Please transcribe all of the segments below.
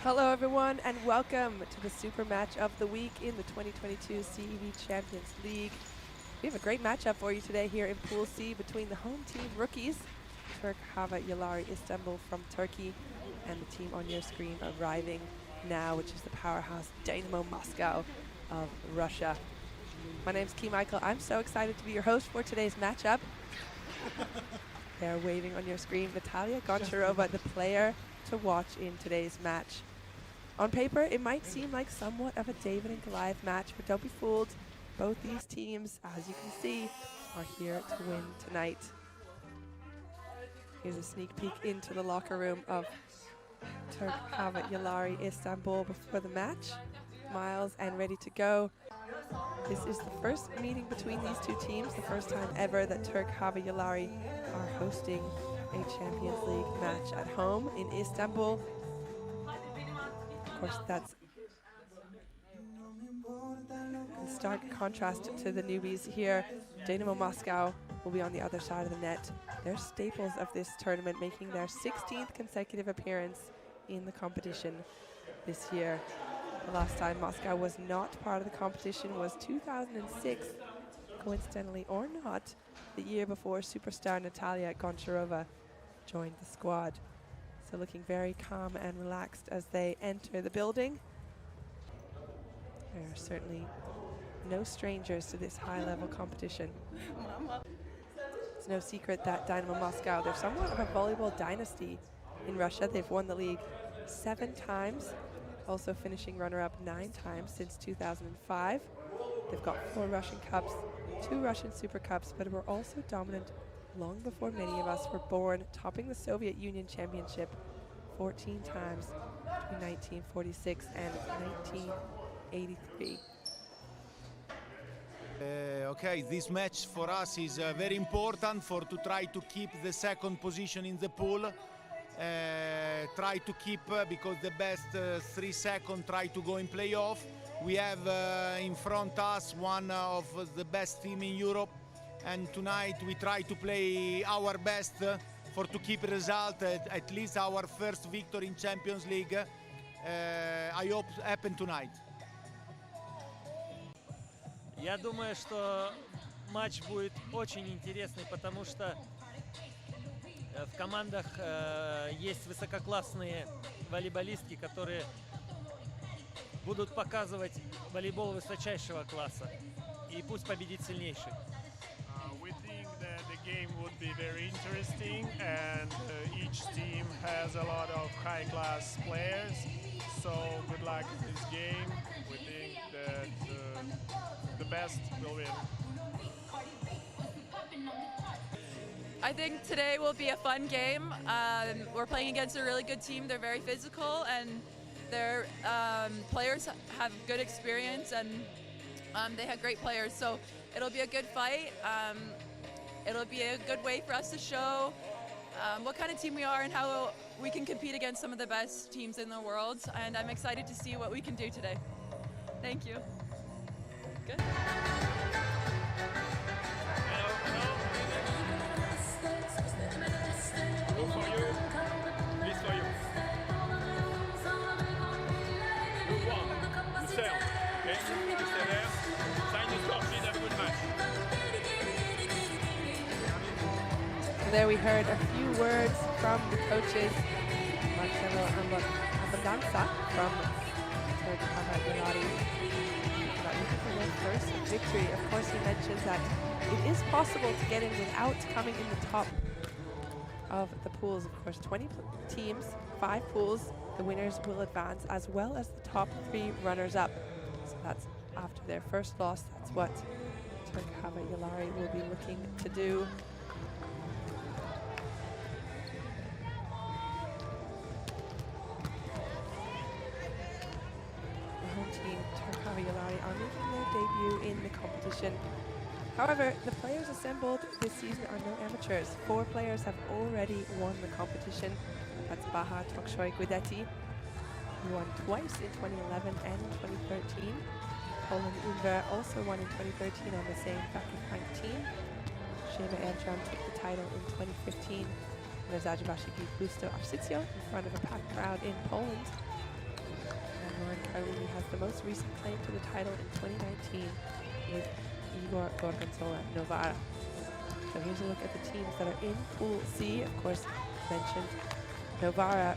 Hello everyone and welcome to the super match of the week in the 2022 CEV Champions League. We have a great matchup for you today here in Pool C between the home team rookies, Turk Hava Yılları Istanbul from Turkey, and the team on your screen arriving now, which is the powerhouse Dinamo Moscow of Russia. My name's Key Michael. I'm so excited to be your host for today's matchup. They're waving on your screen. Natalia Goncharova, the player to watch in today's match. On paper, it might seem like somewhat of a David and Goliath match, but don't be fooled. Both these teams, as you can see, are here to win tonight. Here's a sneak peek into the locker room of Turk Hava Yılları Istanbul before the match. Smiles and ready to go. This is the first meeting between these two teams, the first time ever that Turk Hava Yılları are hosting a Champions League match at home in Istanbul. Of course, that's in stark contrast to the newbies here. Dinamo Moscow will be on the other side of the net. They're staples of this tournament, making their 16th consecutive appearance in the competition this year. The last time Moscow was not part of the competition was 2006, coincidentally or not, the year before superstar Natalia Goncharova joined the squad. So looking very calm and relaxed as they enter the building. They are certainly no strangers to this high-level competition. It's no secret that Dinamo Moscow, they're somewhat of a volleyball dynasty in Russia. They've won the league 7 times, also finishing runner-up 9 times since 2005. They've got 4 Russian Cups, 2 Russian Super Cups, but were also dominant long before many of us were born, topping the Soviet Union Championship 14 times between 1946 and 1983. Okay, this match for us is very important to try to keep the second position in the pool. Try to keep, because the best 3 seconds try to go in playoff. We have in front us one of the best team in Europe, and tonight we try to play our best to keep result, at least our first victory in Champions League. I hope happen tonight. Я думаю, что матч будет очень интересный, потому что в командах есть высококлассные волейболистки, которые будут показывать волейбол высочайшего класса. И пусть победит сильнейший. We think that the game would be very interesting, and each team has a lot of high-class players. So good luck in this game. We think that the best will win. I think today will be a fun game. We're playing against a really good team. They're very physical, and their players have good experience, and they have great players. So it'll be a good fight. It'll be a good way for us to show what kind of team we are and how we can compete against some of the best teams in the world. And I'm excited to see what we can do today. Thank you. Good. There we heard a few words from the coaches. Marcelo Abandanza from Turk Hava Yılları about looking for their first victory. Of course, he mentions that it is possible to get in without coming in the top of the pools. Of course, 20 teams, 5 pools. The winners will advance, as well as the top 3 runners-up. So that's after their first loss. That's what Turk Hava Yılları will be looking to do. Team Turk Hava Yılları are making their debut in the competition. However, the players assembled this season are no amateurs. 4 players have already won the competition. That's Baha Toksoy Guidetti, who won twice in 2011 and 2013. Poland Unver also won in 2013 on the same bracket team. Sheba Ercan took the title in 2015. And there's Ajibashi Busto Arsizio in front of a packed crowd in Poland. Lauren Carlini has the most recent claim to the title in 2019 with Igor Gorgonzola Novara. So here's a look at the teams that are in Pool C. Of course, mentioned Novara.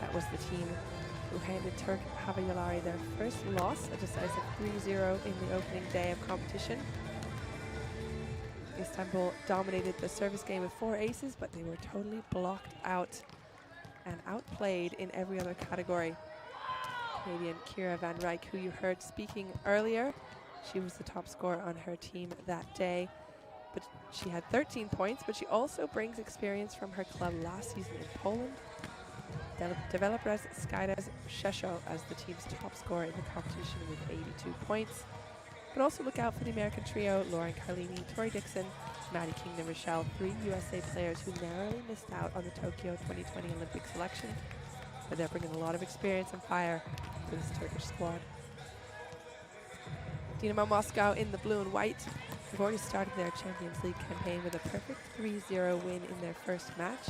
That was the team who handed Turk Havayolari their first loss, a decisive 3-0 in the opening day of competition. Istanbul dominated the service game with 4 aces, but they were totally blocked out and outplayed in every other category. Canadian Kira Van Rijk, who you heard speaking earlier, she was the top scorer on her team that day. But she had 13 points, but she also brings experience from her club last season in Poland. Developers Skydas Shesho as the team's top scorer in the competition with 82 points. But also look out for the American trio, Lauren Carlini, Tori Dixon, Maddie Kingdom Rochelle, 3 USA players who narrowly missed out on the Tokyo 2020 Olympic selection. But they're bringing a lot of experience and fire to this Turkish squad. Dinamo Moscow in the blue and white have already started their Champions League campaign with a perfect 3-0 win in their first match.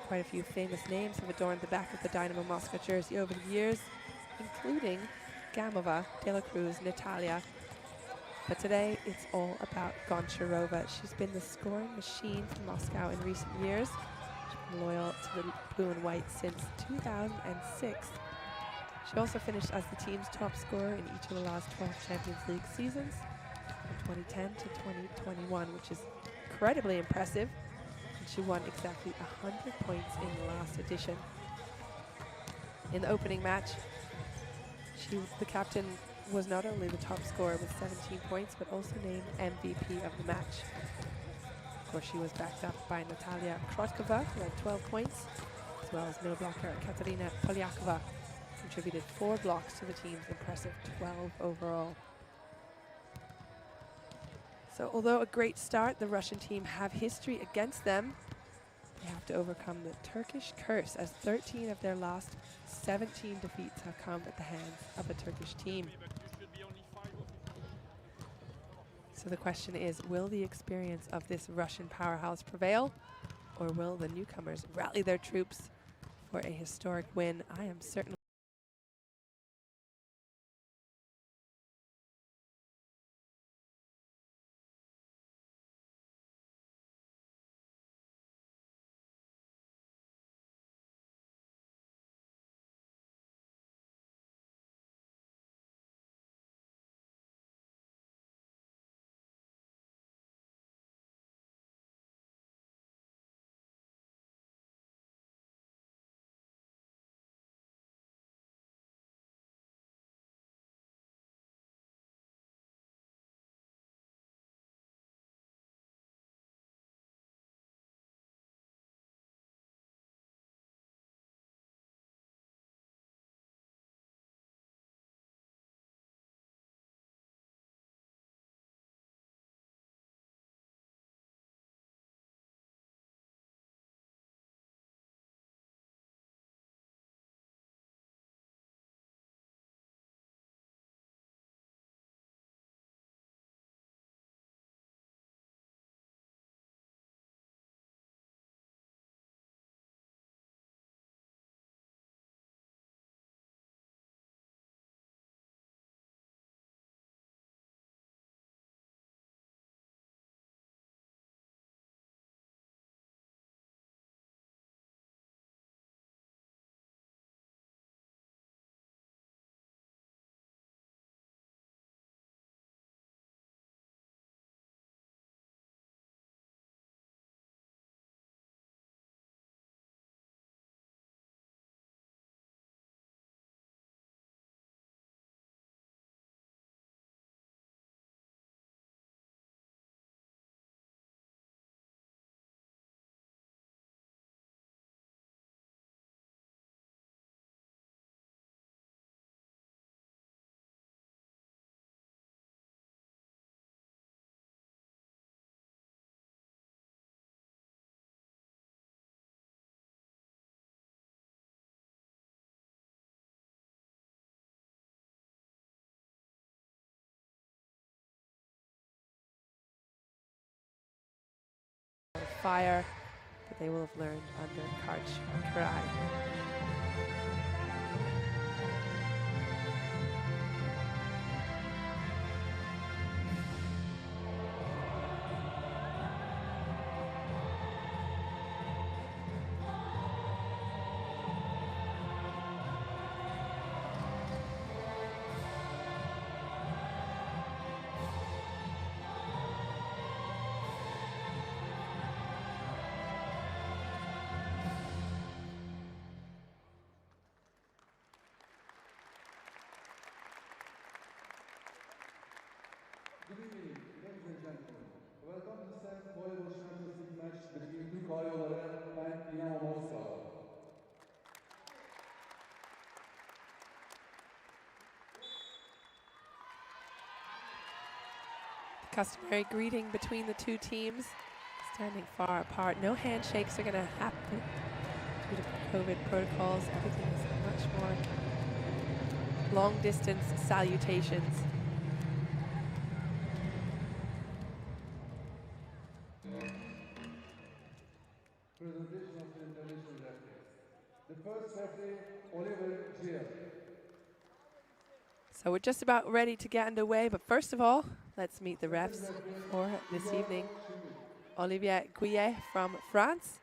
Quite a few famous names have adorned the back of the Dinamo Moscow jersey over the years, including Gamova, De La Cruz, Natalia. But today, it's all about Goncharova. She's been the scoring machine for Moscow in recent years. She's been loyal to the blue and white since 2006. She also finished as the team's top scorer in each of the last 12 Champions League seasons, from 2010 to 2021, which is incredibly impressive. And she won exactly 100 points in the last edition. In the opening match, the captain was not only the top scorer with 17 points, but also named MVP of the match. Of course, she was backed up by Natalia Krotkova, who had 12 points, as well as middle blocker Katarina Polyakova, contributed 4 blocks to the team's impressive 12 overall. So although a great start, the Russian team have history against them. They have to overcome the Turkish curse, as 13 of their last 17 defeats have come at the hands of a Turkish team. So the question is, will the experience of this Russian powerhouse prevail, or will the newcomers rally their troops for a historic win? I am certain fire that they will have learned under Coach Karai. Good evening, ladies and gentlemen. Welcome to the second volleyball Champions League match between Volley-ball and Dinamo Moscow. Customary greeting between the two teams, standing far apart. No handshakes are going to happen due to COVID protocols. Everything is much more long distance salutations. Presentation of the international referees. The first referee, Oliver Gier. So we're just about ready to get underway, but first of all, let's meet the refs for this evening. Olivier Gouillet from France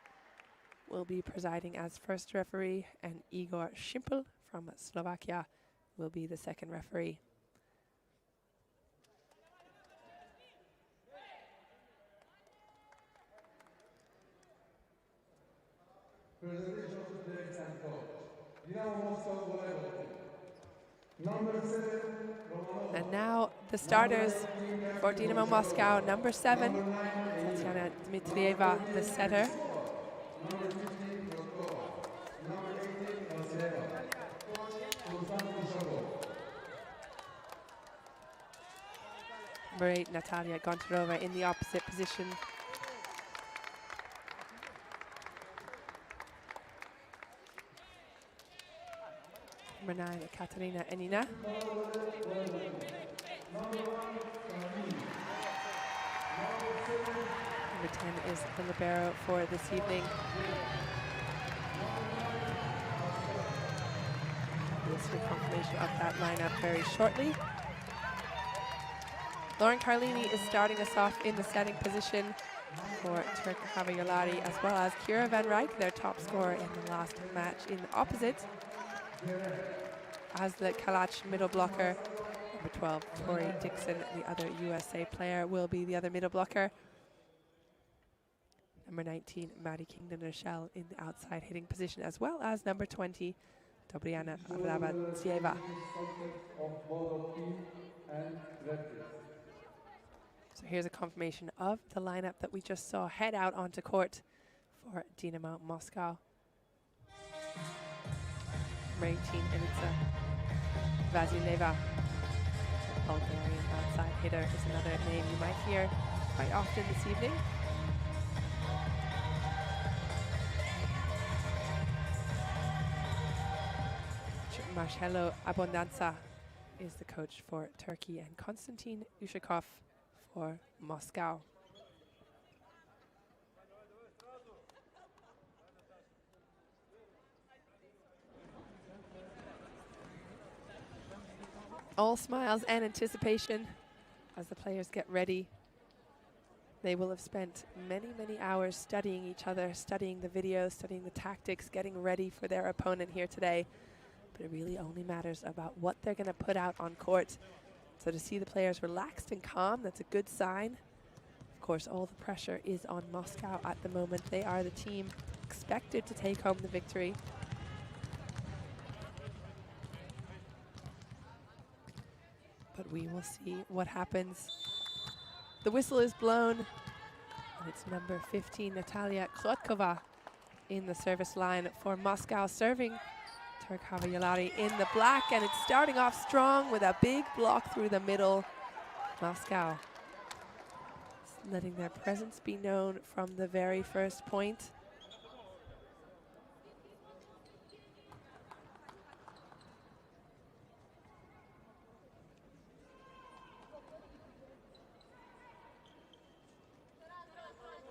will be presiding as first referee, and Igor Schimpel from Slovakia will be the second referee. Presentation of the players and coach. Dinamo Moscow volleyball team. Number 7, Romanov. And now the starters for Dinamo Moscow. Number 7, Tatiana Dmitrieva, the setter. Number 15, Rokova. Number 18, Vasileva. Constantin Shogov. Number 8, Natalia Gontarova in the opposite position. Number 9, Katerina Enina. Number 10 is the libero for this evening. We'll see confirmation of that lineup very shortly. Lauren Carlini is starting us off in the setting position for Turk Havayolari, as well as Kira Van Rijk, their top scorer in the last match in the opposite. As the Kalach middle blocker, number 12, Tori Dixon, the other USA player, will be the other middle blocker. Number 19, Maddie Kingdon-Rochelle in the outside hitting position, as well as number 20, Dobriana Avrabatsieva. So here's a confirmation of the lineup that we just saw head out onto court for Dinamo Moscow. Number 18, Elitsa Vasileva, Bulgarian outside hitter, is another name you might hear quite often this evening. Marcelo Abondanza is the coach for Turkey, and Konstantin Ushakov for Moscow. All smiles and anticipation as the players get ready. They will have spent many, many hours studying each other, studying the videos, studying the tactics, getting ready for their opponent here today. But it really only matters about what they're going to put out on court. So to see the players relaxed and calm, that's a good sign. Of course, all the pressure is on Moscow at the moment. They are the team expected to take home the victory. But we will see what happens. The whistle is blown, and it's number 15, Natalia Krotkova, in the service line for Moscow, serving Turk Havayolari in the black, and it's starting off strong with a big block through the middle. Moscow letting their presence be known from the very first point.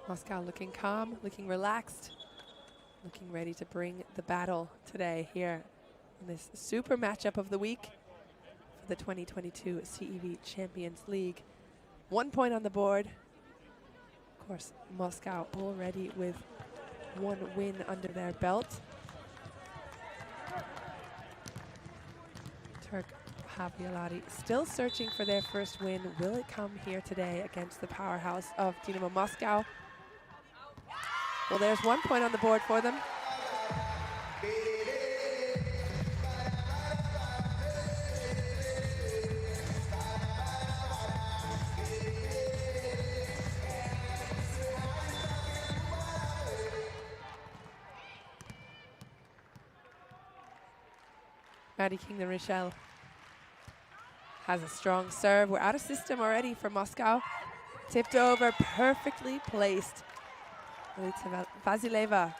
Moscow looking calm, looking relaxed, looking ready to bring the battle today here in this super matchup of the week for the 2022 CEV Champions League. 1 point on the board. Of course, Moscow already with 1 win under their belt. Turk Havayolari still searching for their first win. Will it come here today against the powerhouse of Dinamo Moscow? Well, there's 1 point on the board for them. United Kingdom, Rochelle has a strong serve. We're out of system already for Moscow. Tipped over, perfectly placed. Elita Vasileva.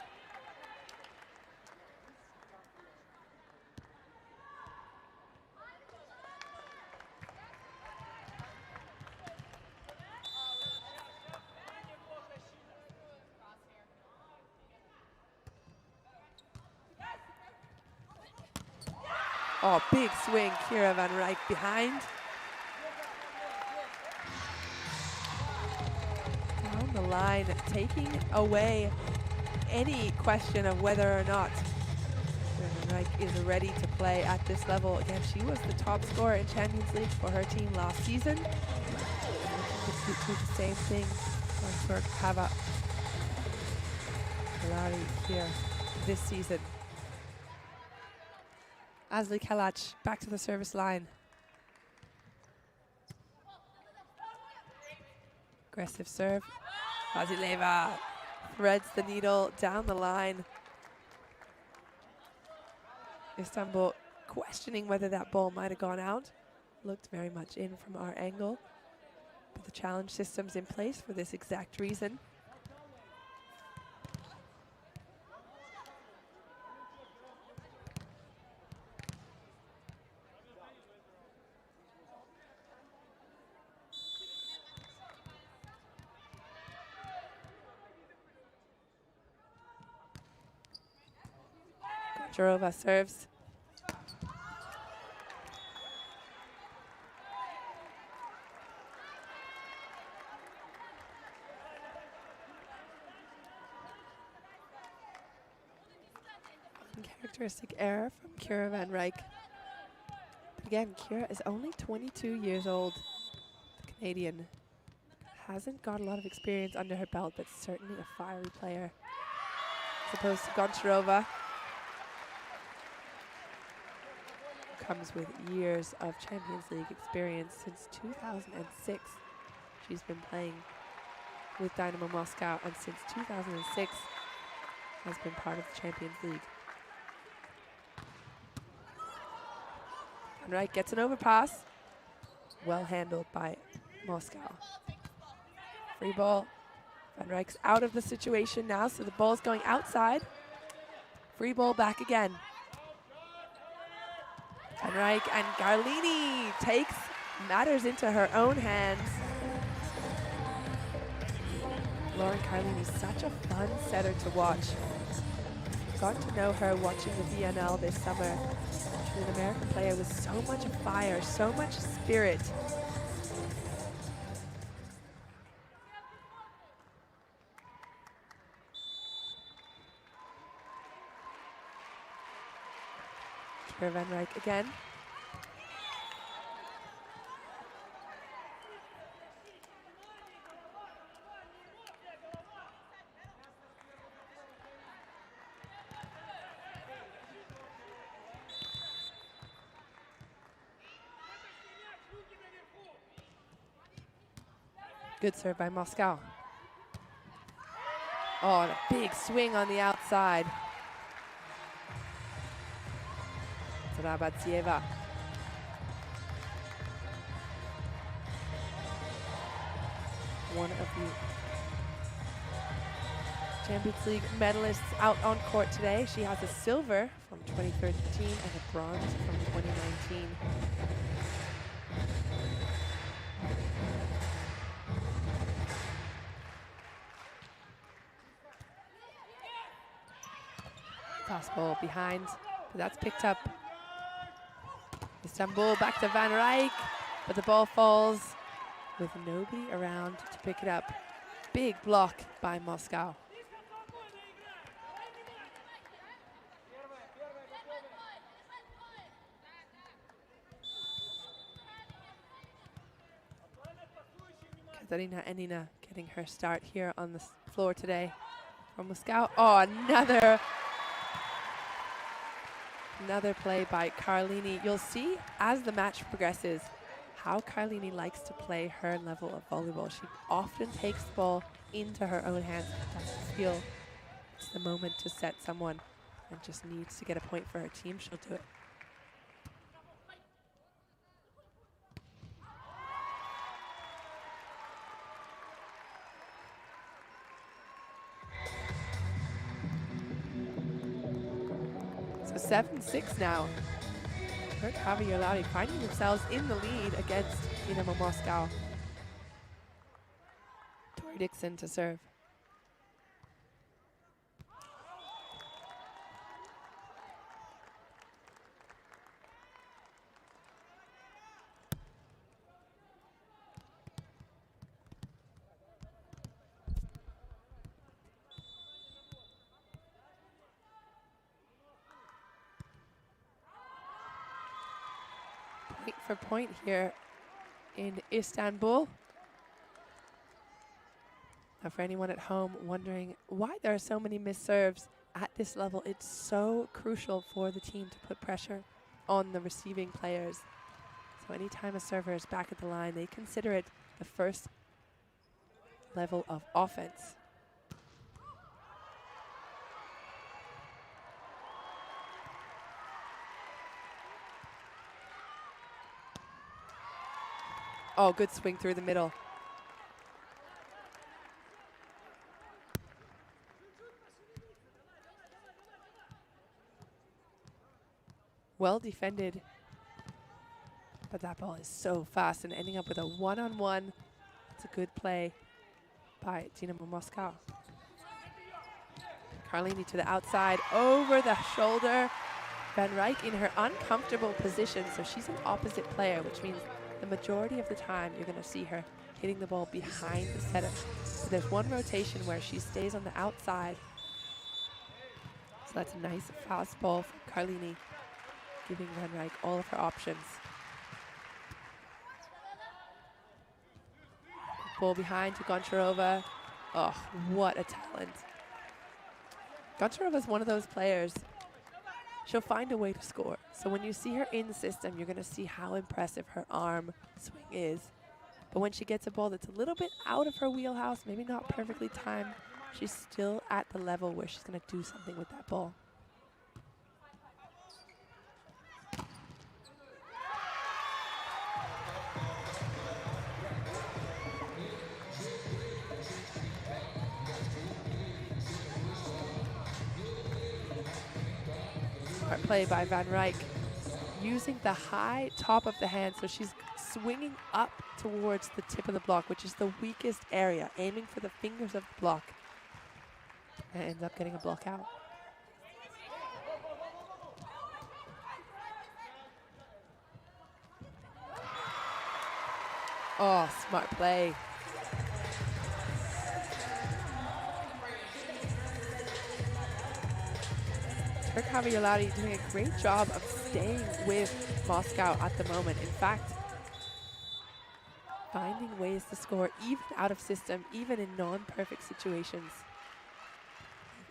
Oh, big swing, Kira van Rijk behind. Down the line, taking away any question of whether or not Van Rijk is ready to play at this level. Again, she was the top scorer in Champions League for her team last season. Looking to do the same thing for Hava Kalari here this season. Asli Kalac back to the service line. Aggressive serve. Vasileva threads the needle down the line. Istanbul questioning whether that ball might have gone out. Looked very much in from our angle. But the challenge system's in place for this exact reason. Jarova serves. Characteristic error from Kira van Rijk. But again, Kira is only 22 years old. The Canadian hasn't got a lot of experience under her belt, but certainly a fiery player. As opposed to Goncharova, comes with years of Champions League experience. Since 2006 she's been playing with Dinamo Moscow, and since 2006 has been part of the Champions League. Van Rijk gets an overpass, well handled by Moscow. Free ball. Van Rijk's out of the situation now, so the ball's going outside. Free ball back again. Van Rijk and Garlini takes matters into her own hands. Lauren Carlini's such a fun setter to watch. Got to know her watching the VNL this summer. She's an American player with so much fire, so much spirit. Kira van Rijk again. Good serve by Moscow. Oh, and a big swing on the outside. Rabatsieva. One of the Champions League medalists out on court today. She has a silver from 2013 and a bronze from 2019. Pass ball behind, but that's picked up. Istanbul back to Van Rijk, but the ball falls with nobody around to pick it up. Big block by Moscow. Katarina Enina getting her start here on the floor today for Moscow. Oh, another play by Carlini. You'll see as the match progresses how Carlini likes to play her level of volleyball. She often takes the ball into her own hands. Doesn't feel it's the moment to set someone and just needs to get a point for her team. She'll do it. 7-6 now. Javier finding themselves in the lead against Dinamo Moscow. Tori Dixon to serve. Point for point here in Istanbul. Now for anyone at home wondering why there are so many missed serves at this level, it's so crucial for the team to put pressure on the receiving players. So anytime a server is back at the line, they consider it the first level of offense. Oh, good swing through the middle. Well defended, but that ball is so fast and ending up with a one-on-one. It's a good play by Dinamo Moscow. Carlini to the outside, over the shoulder. Van Rijk in her uncomfortable position, so she's an opposite player, which means the majority of the time you're going to see her hitting the ball behind the setter. So there's one rotation where she stays on the outside. So that's a nice fastball from Carlini, giving Van Rijk all of her options. Ball behind to Goncharova. Oh, what a talent. Goncharova is one of those players, she'll find a way to score. So when you see her in the system, you're going to see how impressive her arm swing is. But when she gets a ball that's a little bit out of her wheelhouse, maybe not perfectly timed, she's still at the level where she's going to do something with that ball. Smart play by Van Rijk, using the high top of the hand, so she's swinging up towards the tip of the block, which is the weakest area, aiming for the fingers of the block, and ends up getting a block out. Oh, smart play. Javier doing a great job of staying with Moscow at the moment. In fact, finding ways to score even out of system, even in non-perfect situations.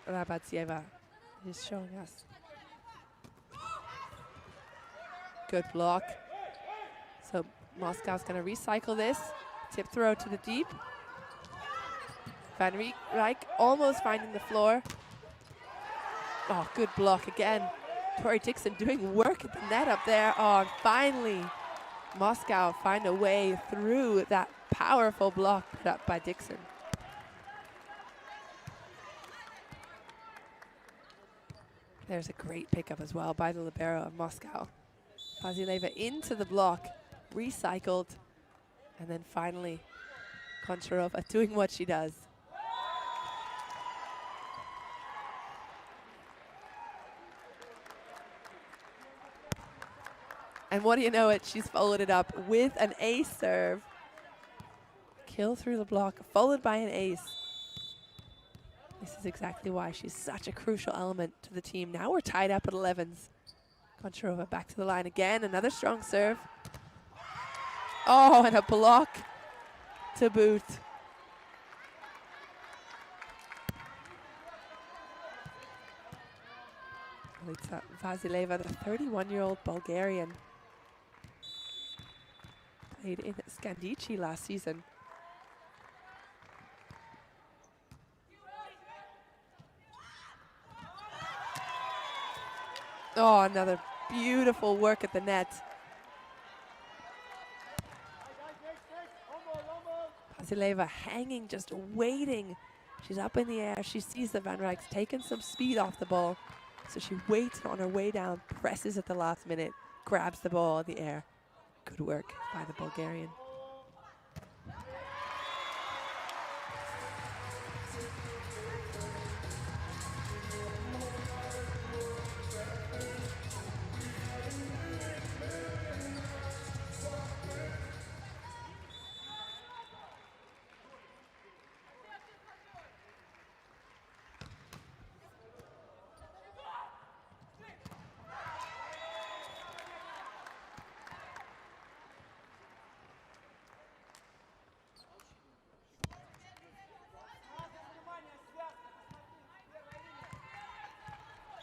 Rabatsieva is showing us. Good block. So Moscow's going to recycle this. Tip throw to the deep. Van Rijk almost finding the floor. Oh, good block again. Tori Dixon doing work at the net up there. Oh, and finally, Moscow find a way through that powerful block put up by Dixon. There's a great pickup as well by the libero of Moscow. Vasileva into the block, recycled, and then finally, Goncharova doing what she does. And what do you know it, she's followed it up with an ace serve. Kill through the block, followed by an ace. This is exactly why she's such a crucial element to the team. Now we're tied up at 11s. Goncharova back to the line again, another strong serve. Oh, and a block to boot. Vasileva, the 31-year-old Bulgarian, played in Skandici last season. Oh, another beautiful work at the net. Vasileva hanging, just waiting. She's up in the air. She sees that Van Rijk's taken some speed off the ball. So she waits on her way down, presses at the last minute, grabs the ball in the air. Good work by the Bulgarian.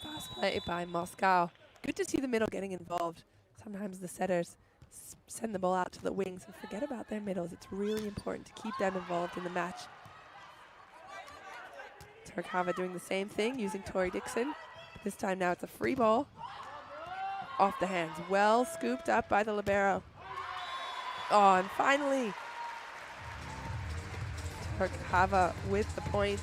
Fast play by Moscow. Good to see the middle getting involved. Sometimes the setters send the ball out to the wings and forget about their middles. It's really important to keep them involved in the match. Turkava doing the same thing, using Tori Dixon. This time now it's a free ball. Off the hands. Well scooped up by the libero. Oh, and finally, Turkava with the point.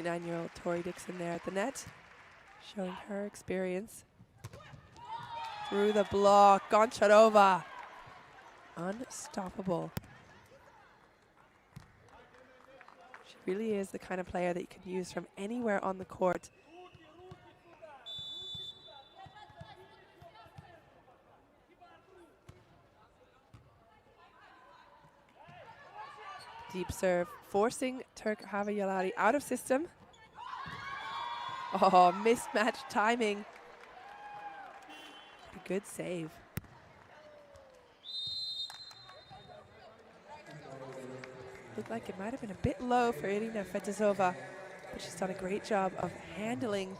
Nine-year-old Tori Dixon there at the net, showing her experience. Through the block, Goncharova. Unstoppable. She really is the kind of player that you can use from anywhere on the court. Deep serve, forcing Turkava Yalari out of system. Oh, mismatched timing. A good save. Looked like it might have been a bit low for Irina Fetizova, but she's done a great job of handling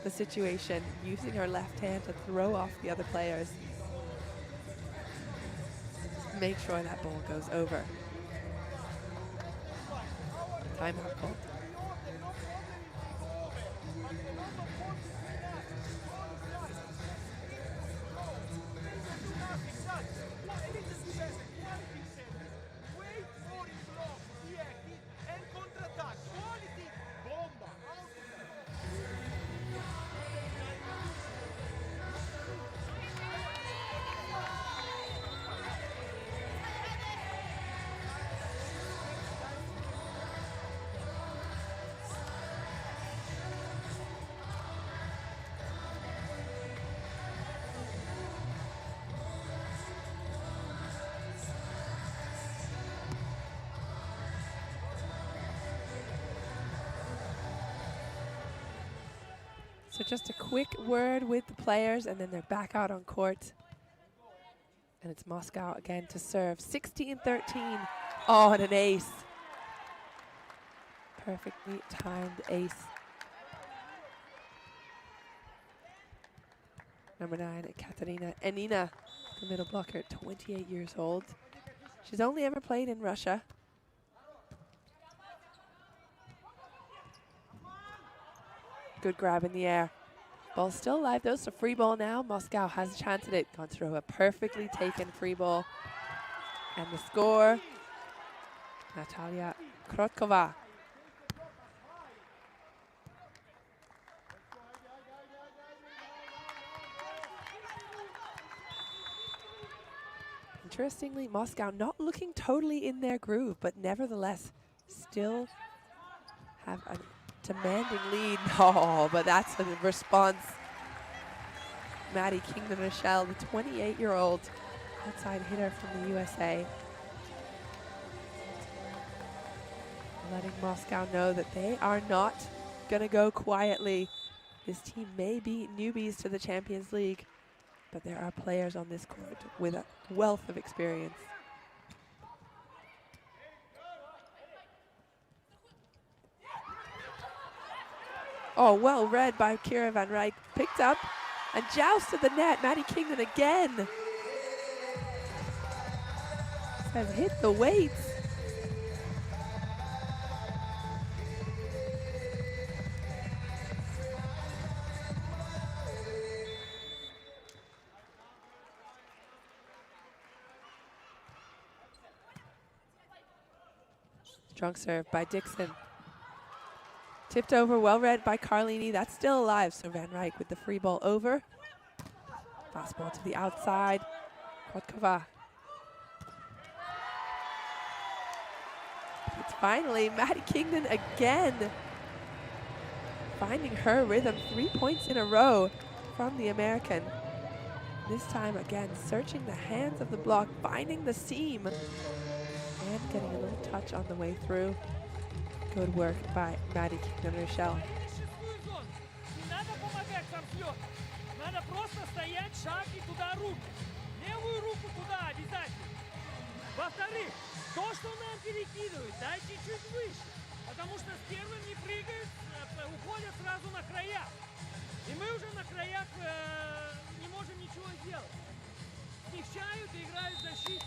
the situation, using her left hand to throw off the other players. Make sure that ball goes over. Timeout call. So just a quick word with the players, and then they're back out on court. And it's Moscow again to serve. 16-13. Oh, and an ace. Perfectly timed ace. Number 9, Katerina Enina, the middle blocker, 28 years old. She's only ever played in Russia. Good grab in the air. Ball still alive though, so free ball now. Moscow has a chance at it. Gone through a perfectly taken free ball. And the score, Natalia Krotkova. Interestingly, Moscow not looking totally in their groove, but nevertheless still have a demanding lead. Oh, but that's a response. Maddie Kingdon-Rochelle, the 28-year-old outside hitter from the USA. Letting Moscow know that they are not going to go quietly. This team may be newbies to the Champions League, but there are players on this court with a wealth of experience. Oh, well read by Kira Van Rijk. Picked up and jousted the net. Maddie Kingdon again. Has hit the weights. Strong serve by Dixon. Tipped over, well read by Carlini. That's still alive, so Van Rijk with the free ball over. Fastball to the outside. Kotkova. It's finally Maddie Kingdon again. Finding her rhythm, 3 points in a row from the American. This time again, searching the hands of the block, finding the seam, and getting a little touch on the way through. Good work by Maddie Kingdon Rochelle. Надо просто стоять, шаг и туда руку. Левую руку туда обязательно. Во-вторых, то, что нам перекидывают, дайте чуть выше. Потому что с первым не прыгают, уходят сразу на края. И мы уже на краях не можем ничего сделать. Смягчают и играют в защите.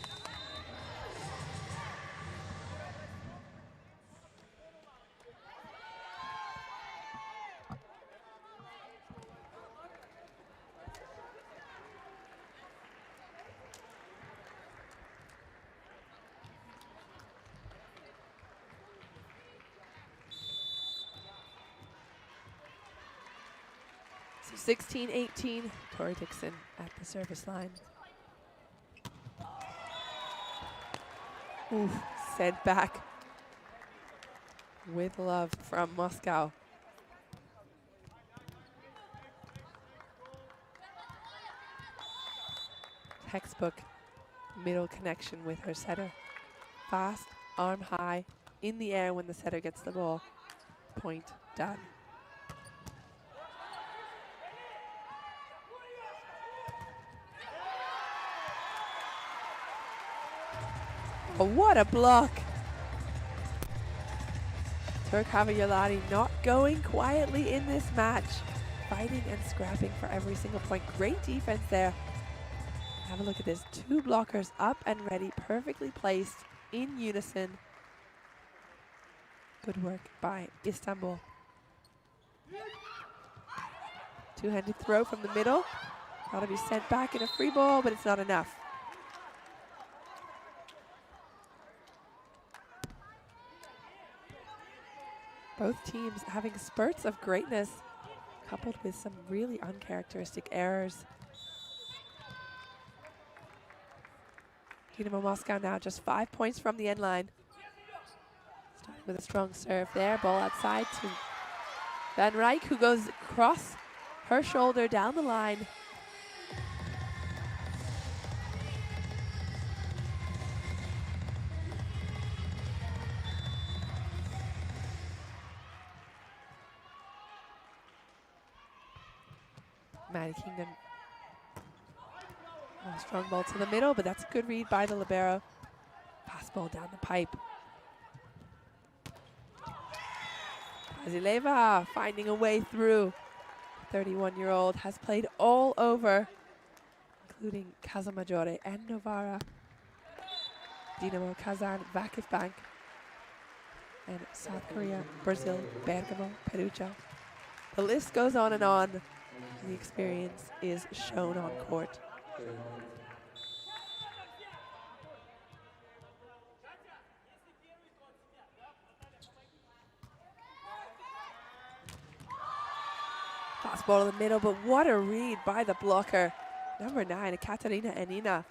So 16-18, Tori Dixon at the service line. Ooh, sent back with love from Moscow. Textbook middle connection with her setter. Fast, arm high, in the air when the setter gets the ball. Point done. Oh, what a block. Turk Havayolati not going quietly in this match. Fighting and scrapping for every single point. Great defense there. Have a look at this. 2 blockers up and ready, perfectly placed in unison. Good work by Istanbul. Two-handed throw from the middle. Got to be sent back in a free ball, but it's not enough. Both teams having spurts of greatness, coupled with some really uncharacteristic errors. Dinamo Moscow now just 5 points from the end line. Starting with a strong serve there, ball outside to Van Rijk, who goes across her shoulder down the line. Maddie Kingdon. Oh, strong ball to the middle, but that's a good read by the libero. Pass ball down the pipe. Azileva finding a way through. 31-year-old has played all over, including Casamaggiore and Novara, Dinamo Kazan, Vakif Bank, and South Korea, Brazil, Bergamo, Perugia. The list goes on and on. The experience is shown on court. Fastball in the middle, but what a read by the blocker. Number 9, Katarina Enina.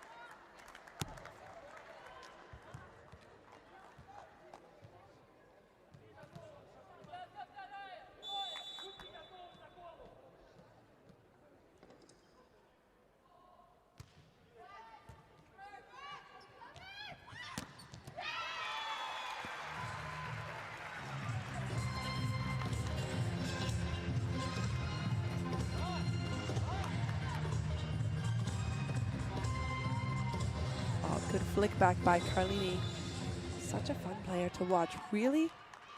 Good flick back by Carlini. Such a fun player to watch. Really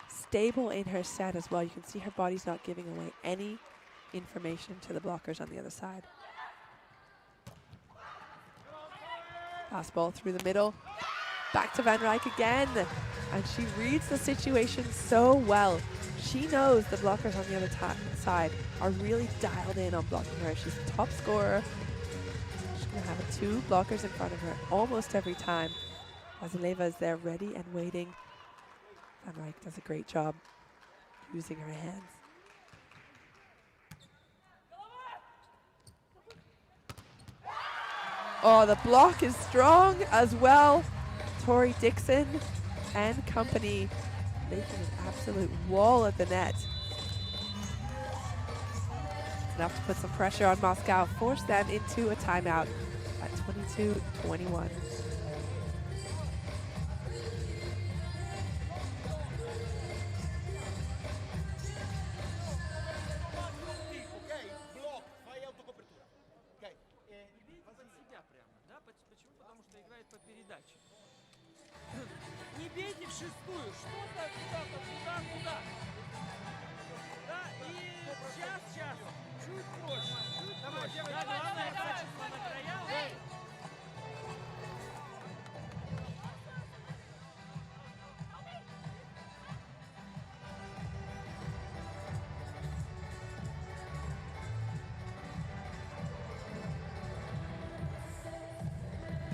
stable in her set as well. You can see her body's not giving away any information to the blockers on the other side. Fastball through the middle. Back to Van Rijk again. And she reads the situation so well. She knows the blockers on the other side are really dialed in on blocking her. She's the top scorer. Have 2 blockers in front of her almost every time. Azileva is there ready and waiting Van Rijk does a great job using her hands. Oh, the block is strong as well. Tori Dixon and company making an absolute wall at the net. It's enough to put some pressure on Moscow, force them into a timeout at 22-21. Не бейте в шестую, что-то туда. Да, и сейчас, чуть проще. Да, главное качество на краях.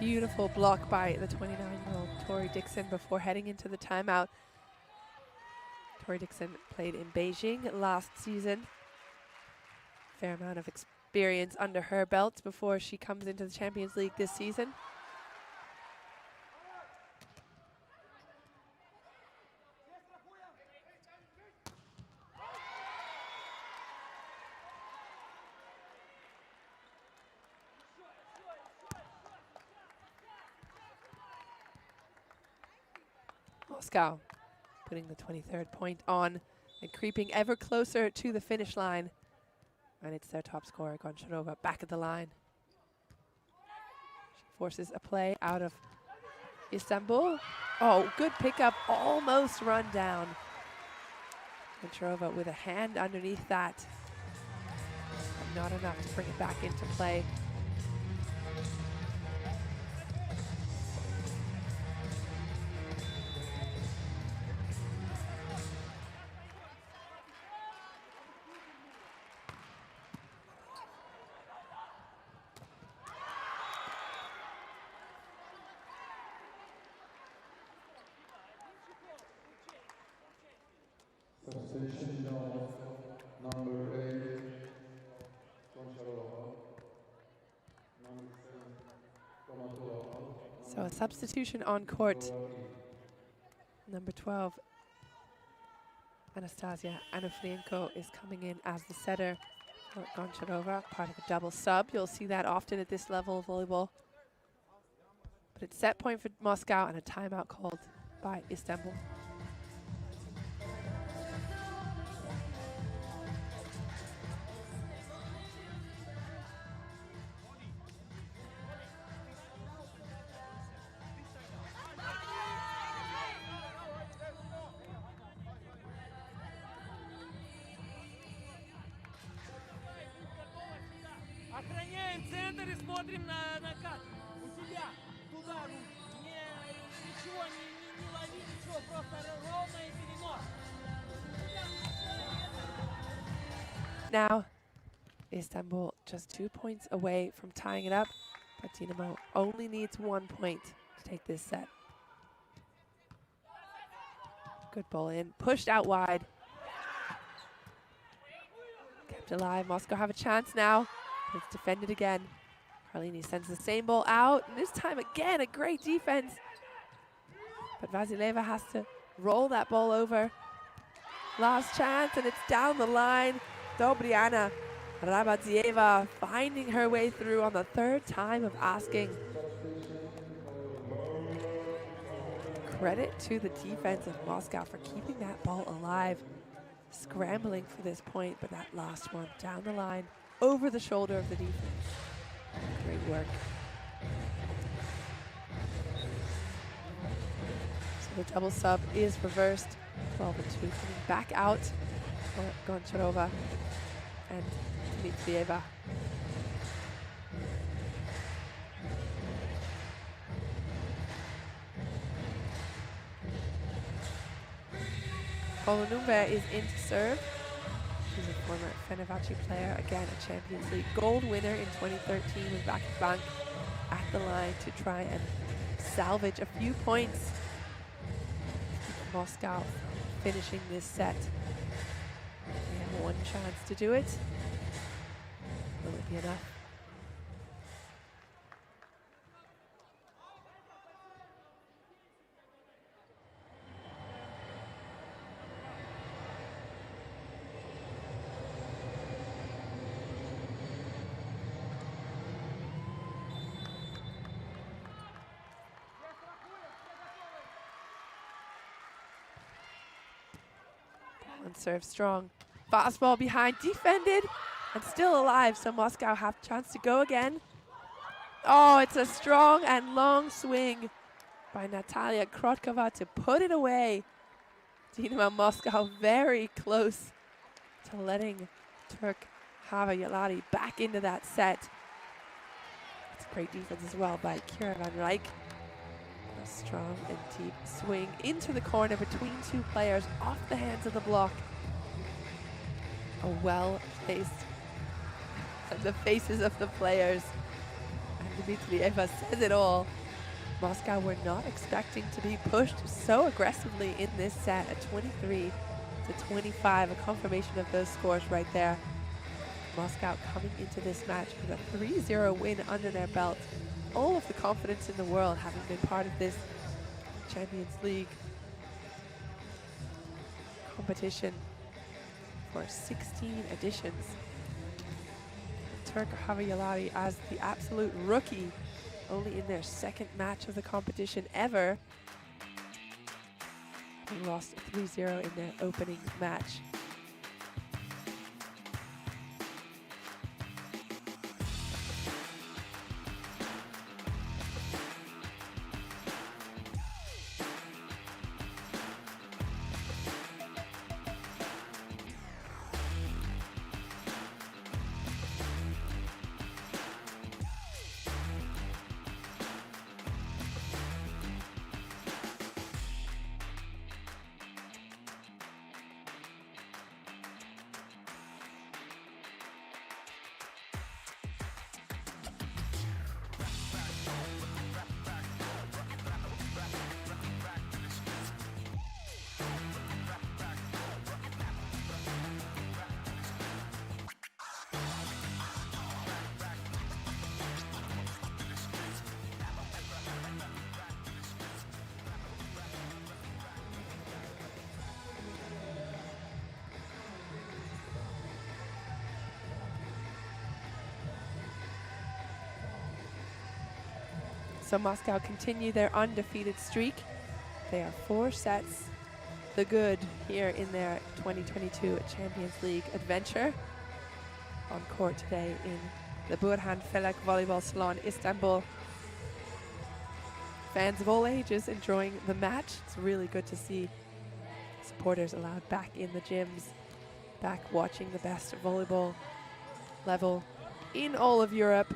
Beautiful block by the 29-year-old Tori Dixon before heading into the timeout. Tori Dixon played in Beijing last season. Fair amount of experience under her belt before she comes into the Champions League this season. Moscow putting the 23rd point on and creeping ever closer to the finish line. And it's their top scorer, Goncharova, back at the line. She forces a play out of Istanbul. Oh, good pickup, almost run down. Goncharova with a hand underneath that. But not enough to bring it back into play. Substitution of number 8, Goncharova, number 7, Tomatova. So a substitution on court. Number 12, Anastasia Anufrienko is coming in as the setter for Goncharova, part of a double sub. You'll see that often at this level of volleyball. But it's set point for Moscow and a timeout called by Istanbul. Охраняем центр и смотрим на кат. У себя, туда руки. Ничего, не лови, ничего, просто ровно и перенос. Now, Istanbul just 2 points away from tying it up, but Dinamo only needs 1 point to take this set. Good ball in, pushed out wide. Kept alive, Moscow have a chance now. It's defended again. Carlini sends the same ball out, and this time again, a great defense. But Vasileva has to roll that ball over. Last chance, and it's down the line. Dobriana Rabadzieva finding her way through on the third time of asking. Credit to the defense of Moscow for keeping that ball alive. Scrambling for this point, but that last one down the line, over the shoulder of the defense. Great work. So the double sub is reversed. 12-2 coming back out for Goncharova and Dmitrieva. Polonumbe is in to serve. She's a former Fenerbahce player, again a Champions League gold winner in 2013 with Bank at the line to try and salvage a few points. Moscow finishing this set. They have one chance to do it. Will it be enough? And serve strong. Fastball behind, defended, and still alive, so Moscow have a chance to go again. Oh, it's a strong and long swing by Natalia Krotkova to put it away. Dinamo Moscow very close to letting Turk Havayalari back into that set. It's a great defense as well by Kira van Rijk. A strong and deep swing into the corner between two players, off the hands of the block. A well-placed, and the faces of the players. And Dmitrieva says it all. Moscow were not expecting to be pushed so aggressively in this set at 23-25. A confirmation of those scores right there. Moscow coming into this match with a 3-0 win under their belt. All of the confidence in the world having been part of this Champions League competition for 16 editions. Turk Havayalari as the absolute rookie, only in their second match of the competition ever. They lost 3-0 in their opening match. So Moscow continue their undefeated streak. They are 4 sets the good here in their 2022 Champions League adventure. On court today in the Burhan Felek Volleyball Salon, Istanbul. Fans of all ages enjoying the match. It's really good to see supporters allowed back in the gyms, back watching the best volleyball level in all of Europe.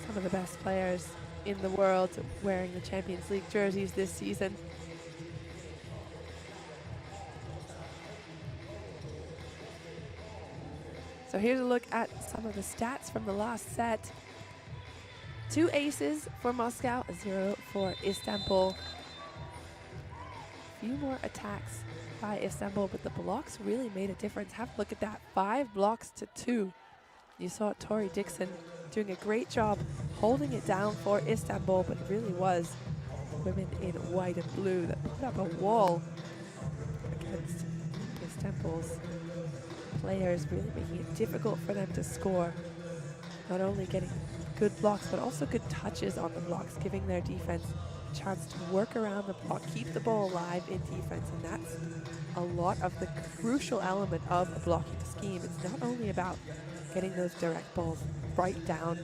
Some of the best players in the world wearing the Champions League jerseys this season. So here's a look at some of the stats from the last set. 2 aces for Moscow, 0 for Istanbul. A few more attacks by Istanbul, but the blocks really made a difference. Have a look at that, 5 blocks to 2. You saw Tori Dixon doing a great job holding it down for Istanbul, but it really was women in white and blue that put up a wall against Istanbul's players, really making it difficult for them to score. Not only getting good blocks, but also good touches on the blocks, giving their defense a chance to work around the block, keep the ball alive in defense, and that's a lot of the crucial element of a blocking scheme. It's not only about getting those direct balls right down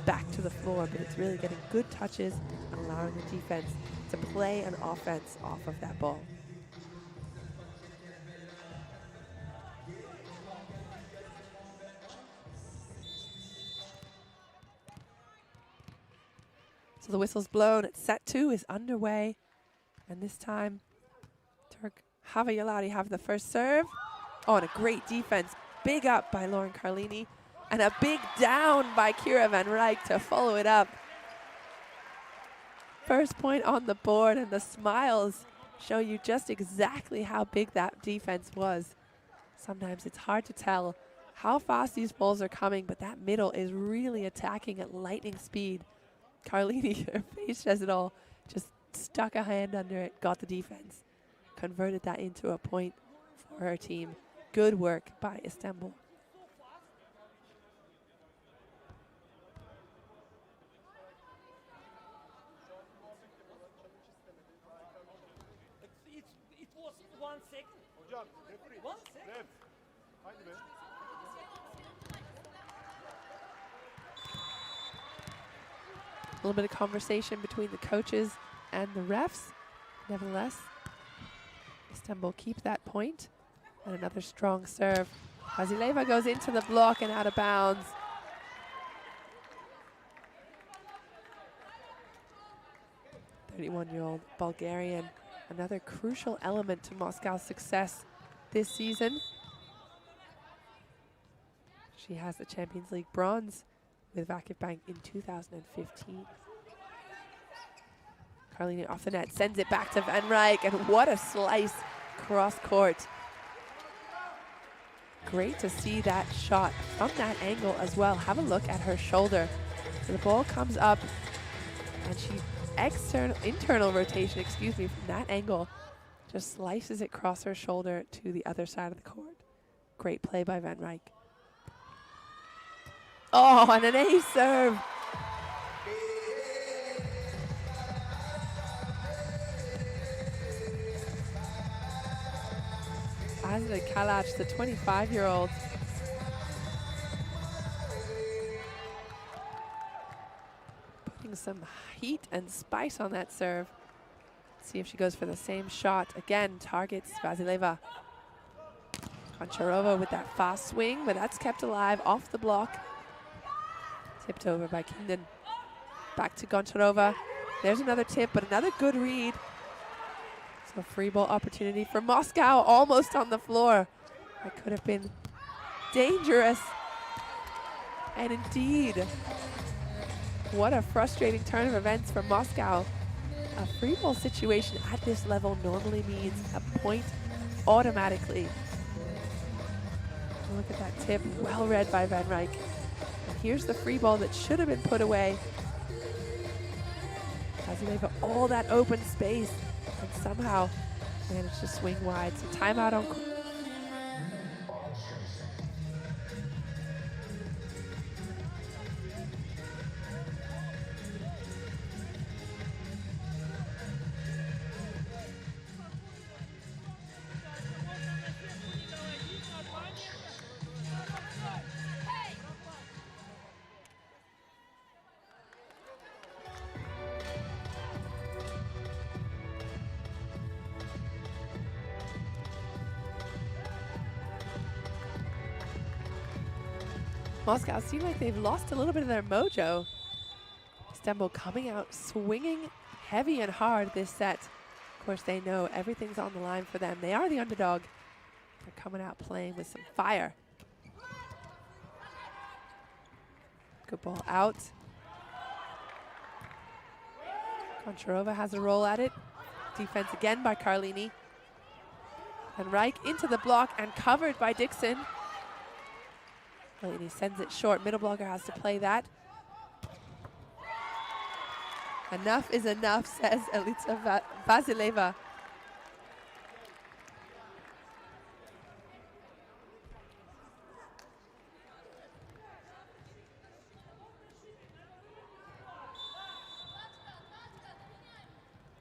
back to the floor, but it's really getting good touches and allowing the defense to play an offense off of that ball. So the whistle's blown. Set 2 is underway, and this time Turk Havayalari have the first serve. Oh, and a great defense. Big up by Lauren Carlini. And a big down by Kira van Rijk to follow it up. First point on the board, and the smiles show you just exactly how big that defense was. Sometimes it's hard to tell how fast these balls are coming, but that middle is really attacking at lightning speed. Carlini, her face says it all, just stuck a hand under it, got the defense, converted that into a point for her team. Good work by Istanbul. It was 1 second. 1 second. A little bit of conversation between the coaches and the refs. Nevertheless, Istanbul keep that point. And another strong serve. Vasileva goes into the block and out of bounds. "31-year-old Bulgarian, another crucial element to Moscow's success this season. She has the Champions League bronze with Vakif Bank in 2015. Carlini off the net, sends it back to Van Rijk, and what a slice cross court. Great to see that shot from that angle as well. Have a look at her shoulder. So the ball comes up, and she internal rotation, from that angle, just slices it across her shoulder to the other side of the court. Great play by Van Rijk. Oh, and an ace serve. Azra Kalac, the 25-year-old. Putting some heat and spice on that serve. See if she goes for the same shot. Again, targets Vasileva. Goncharova with that fast swing, but that's kept alive off the block. Tipped over by Kingdon. Back to Goncharova. There's another tip, but another good read. So free ball opportunity for Moscow, almost on the floor. That could have been dangerous. And indeed, what a frustrating turn of events for Moscow. A free ball situation at this level normally means a point automatically. Look at that tip, well read by Van Rijk. And here's the free ball that should have been put away. Vasileva, all that open space, and somehow managed to swing wide. So timeout on. Moscow seem like they've lost a little bit of their mojo. Istanbul coming out swinging heavy and hard this set. Of course, they know everything's on the line for them. They are the underdog. They're coming out playing with some fire. Good ball out. Goncharova has a roll at it. Defense again by Carlini. And Reich into the block and covered by Dixon. Carlini sends it short. Middle blocker has to play that. Enough is enough, says Elitsa Vasileva.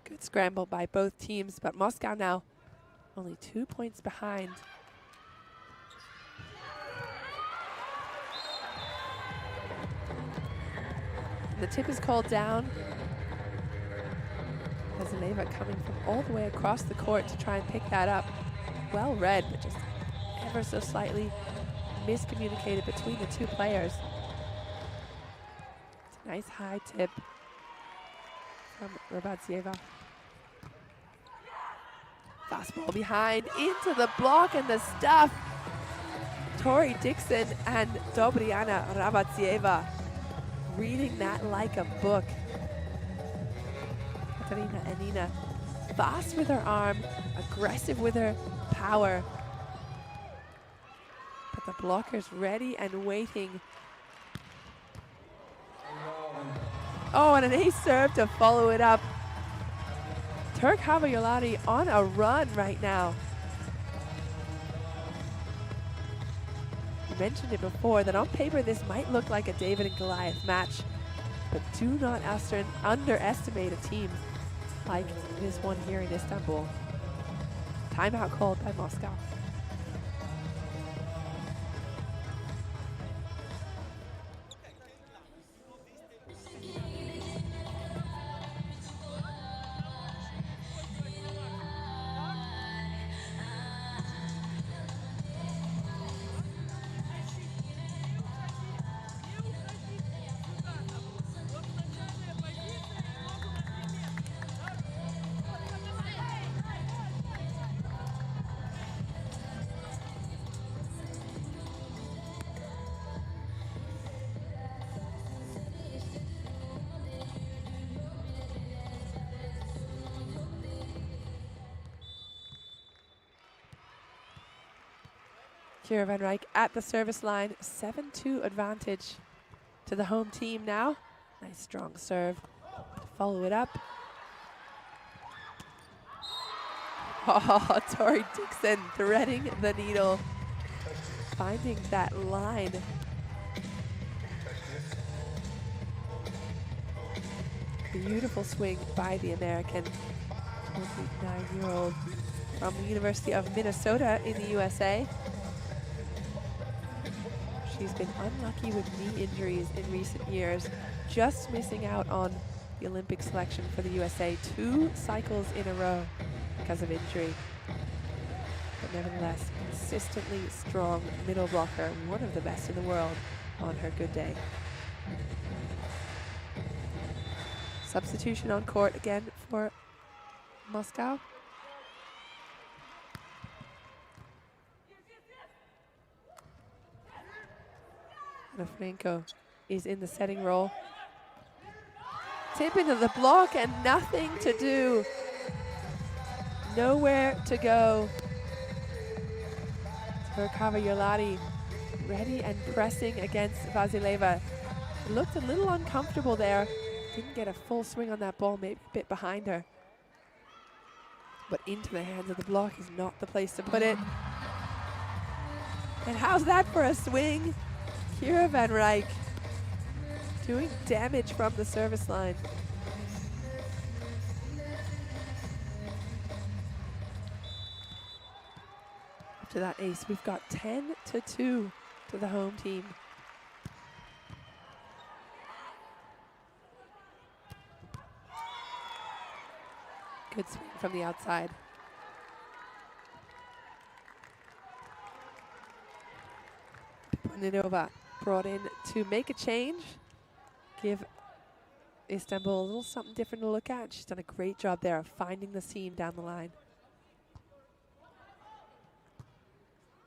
Good scramble by both teams, but Moscow now only 2 points behind. The tip is called down. Vasileva coming from all the way across the court to try and pick that up. Well read, but just ever so slightly miscommunicated between the two players. It's a nice high tip from Rabatsieva. Fastball behind, into the block and the stuff. Tori Dixon and Dobriana Rabatsieva reading that like a book. Katarina and Nina fast with her arm, aggressive with her power. But the blocker's ready and waiting. Oh, and an ace serve to follow it up. Turk Havayolati on a run right now. I mentioned it before that on paper this might look like a David and Goliath match, but do not underestimate a team like this one here in Istanbul. Timeout called by Moscow. Kira Van Rijk at the service line, 7-2 advantage to the home team now. Nice strong serve. Follow it up. Oh, Tori Dixon threading the needle, finding that line. Beautiful swing by the American, 29-year-old from the University of Minnesota in the USA. She's been unlucky with knee injuries in recent years, just missing out on the Olympic selection for the USA 2 cycles in a row because of injury. But nevertheless, consistently strong middle blocker, one of the best in the world on her good day. Substitution on court again for Moscow. Franco is in the setting role. Tip into the block and nothing to do. Nowhere to go. Turk Havayolati ready and pressing against Vasileva. Looked a little uncomfortable there. Didn't get a full swing on that ball, maybe a bit behind her. But into the hands of the block is not the place to put it. And how's that for a swing? Kira Van Rijk doing damage from the service line. After that ace, we've got 10-2 to the home team. Good swing from the outside. Ninova brought in to make a change, give Istanbul a little something different to look at. She's done a great job there of finding the seam down the line.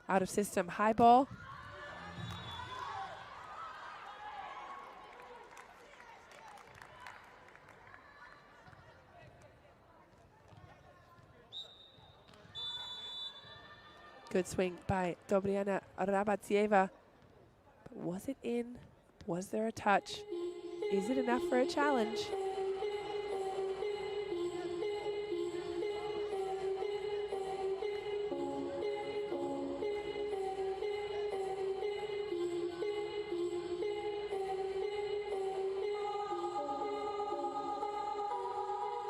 Out of system, high ball. Good swing by Dobriana Rabatsieva. Was it in? Was there a touch? Is it enough for a challenge?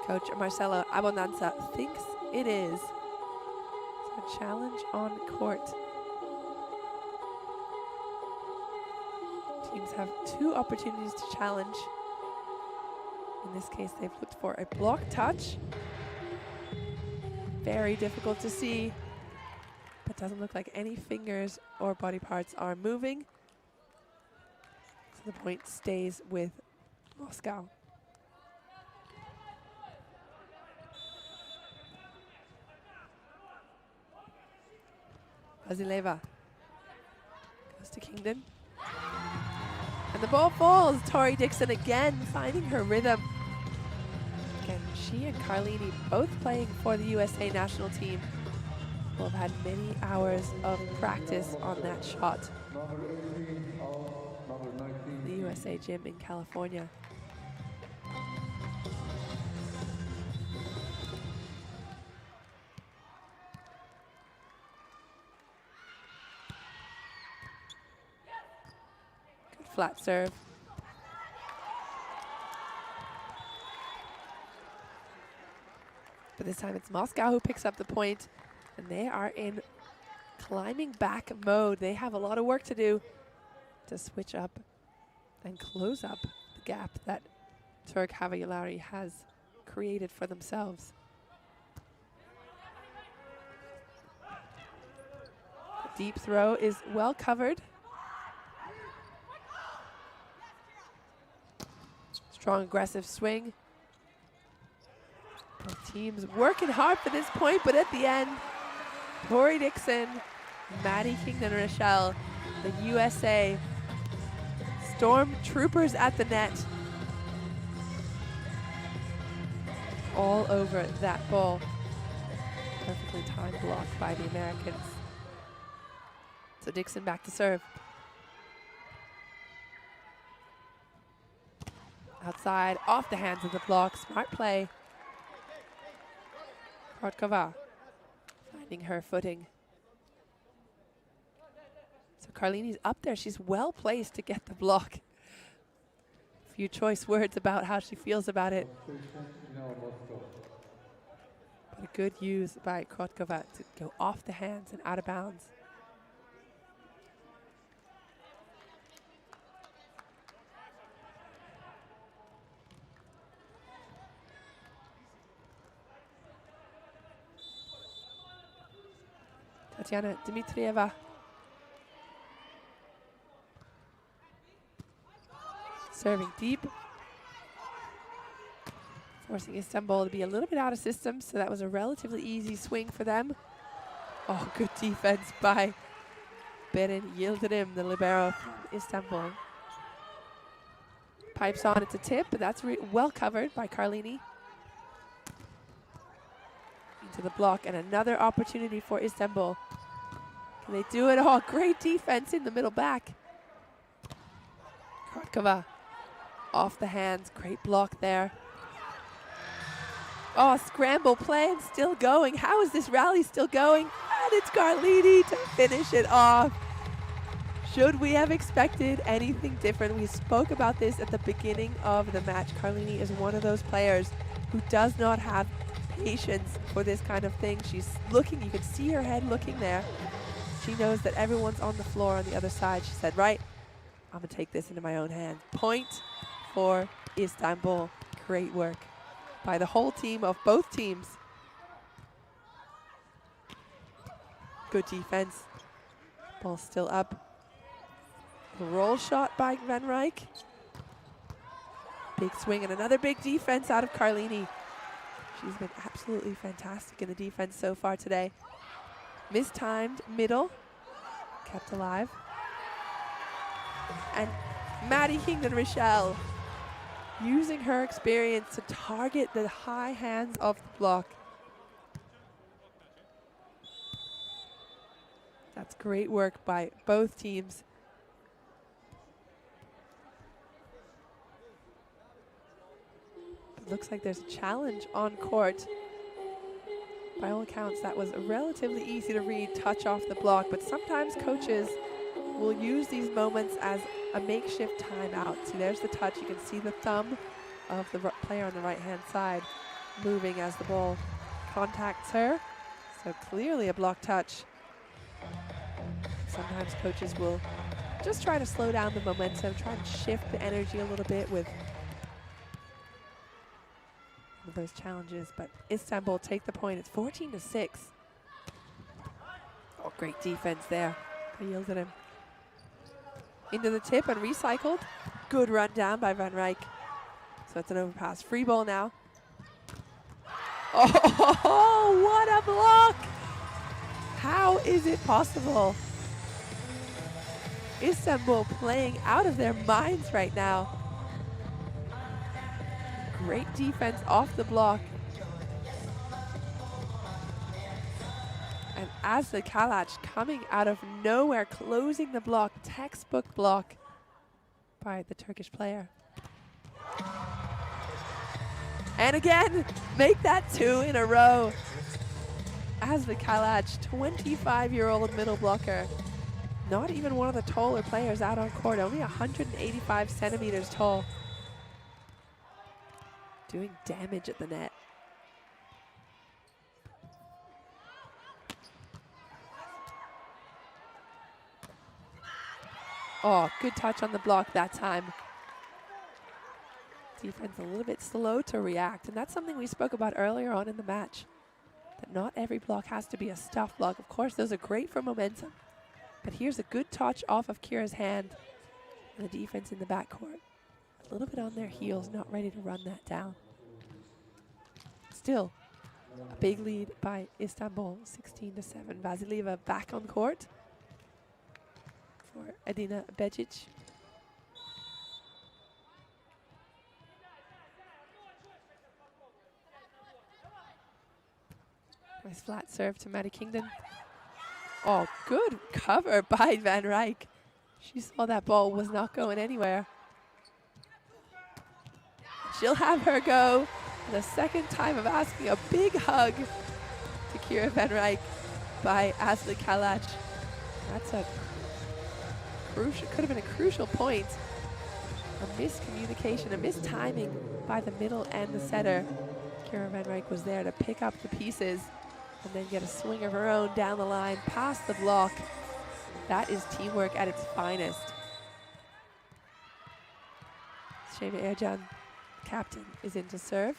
Coach Marcelo Abondanza thinks it is. It's a challenge on court. Teams have 2 opportunities to challenge. In this case, they've looked for a block touch. Very difficult to see, but doesn't look like any fingers or body parts are moving. So the point stays with Moscow. Vasileva goes to Kingdon. And the ball falls. Tori Dixon again finding her rhythm. Again, She and Carlini, both playing for the USA national team, will have had many hours of practice on that shot. Number 18 out, number 19. The USA gym in California. Good flat serve. But this time it's Moscow who picks up the point, and they are in climbing back mode. They have a lot of work to do to switch up and close up the gap that Turk Havayolari has created for themselves. The deep throw is well covered. Strong aggressive swing. Both teams working hard for this point, but at the end, Tori Dixon, Maddie Kingdon-Rochelle, the USA Stormtroopers at the net. All over that ball. Perfectly timed block by the Americans. So Dixon back to serve. Outside, off the hands of the block, smart play. Krotkova finding her footing. So Carlini's up there. She's well placed to get the block. A few choice words about how she feels about it. But a good use by Krotkova to go off the hands and out of bounds. Tatiana Dmitrieva. Serving deep. Forcing Istanbul to be a little bit out of system, so that was a relatively easy swing for them. Oh, good defense by Beren Yildirim, the libero from Istanbul. Pipes on, it's a tip, but that's well covered by Carlini. Into the block, and another opportunity for Istanbul. Can they do it? Oh, great defense in the middle back. Krotkova off the hands, great block there. Oh, scramble play and still going. How is this rally still going? And it's Carlini to finish it off. Should we have expected anything different? We spoke about this at the beginning of the match. Carlini is one of those players who does not have patience for this kind of thing. She's looking, you can see her head looking there. She knows that everyone's on the floor on the other side. She said, right, I'm gonna take this into my own hands. Point for Istanbul. Great work by the whole team of both teams. Good defense. Ball still up. A roll shot by Van Rijk. Big swing and another big defense out of Carlini. She's been absolutely fantastic in the defense so far today. Mistimed middle, kept alive. And Maddie Kingdon-Rochelle using her experience to target the high hands of the block. That's great work by both teams. It looks like there's a challenge on court. By all accounts, that was relatively easy to read, touch off the block, but sometimes coaches will use these moments as a makeshift timeout. See, there's the touch. You can see the thumb of the player on the right-hand side moving as the ball contacts her. So clearly a block touch. Sometimes coaches will just try to slow down the momentum, try and shift the energy a little bit with those challenges, but Istanbul take the point. It's 14-6. Oh, great defense there. I yielded him. Into the tip and recycled. Good run down by Van Rijk. So it's an overpass. Free ball now. Oh, what a block! How is it possible? Istanbul playing out of their minds right now. Great defense off the block. as the Kalac coming out of nowhere, closing the block, textbook block by the Turkish player. And again, make that 2 in a row. As the Kalac, 25-year-old middle blocker, not even one of the taller players out on court, only 185 centimeters tall, doing damage at the net. Oh, good touch on the block that time. Defense a little bit slow to react, and that's something we spoke about earlier on in the match, that not every block has to be a stuff block. Of course, those are great for momentum, but here's a good touch off of Kira's hand, and the defense in the backcourt a little bit on their heels, not ready to run that down. Still, a big lead by Istanbul, 16-7. Vasileva back on court for Edina Bejic. Nice flat serve to Maddie Kingdon. Oh, good cover by Van Rijk. She saw that ball was not going anywhere. She'll have her go. The second time of asking a big hug to Kira Van Rijk by Asli Kalac. That's a crucial, could have been a crucial point. A miscommunication, a mistiming by the middle and the setter. Kira Van Rijk was there to pick up the pieces and then get a swing of her own down the line, past the block. That is teamwork at its finest. Shema Ercan, captain, is in to serve.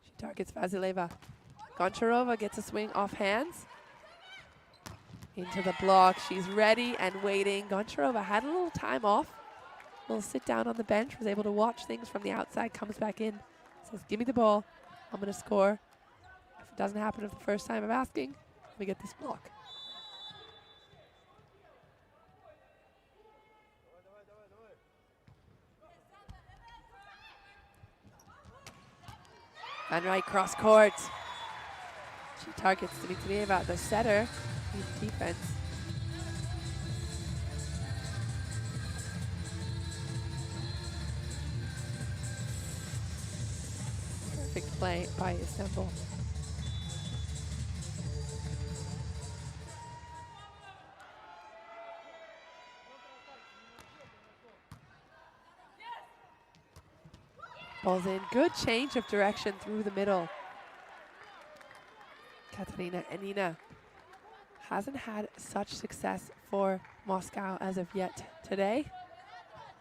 She targets Vasileva. Goncharova gets a swing off hands. Into the block. She's ready and waiting. Goncharova had a little time off. A little sit down on the bench, was able to watch things from the outside, comes back in, says, give me the ball, I'm going to score. If it doesn't happen at the first time of asking, we get this block. Van Rijk cross court. She targets Dmitrieva, the setter, in defense. Perfect play by Istanbul. Ball's in. Good change of direction through the middle. Katarina Enina hasn't had such success for Moscow as of yet today.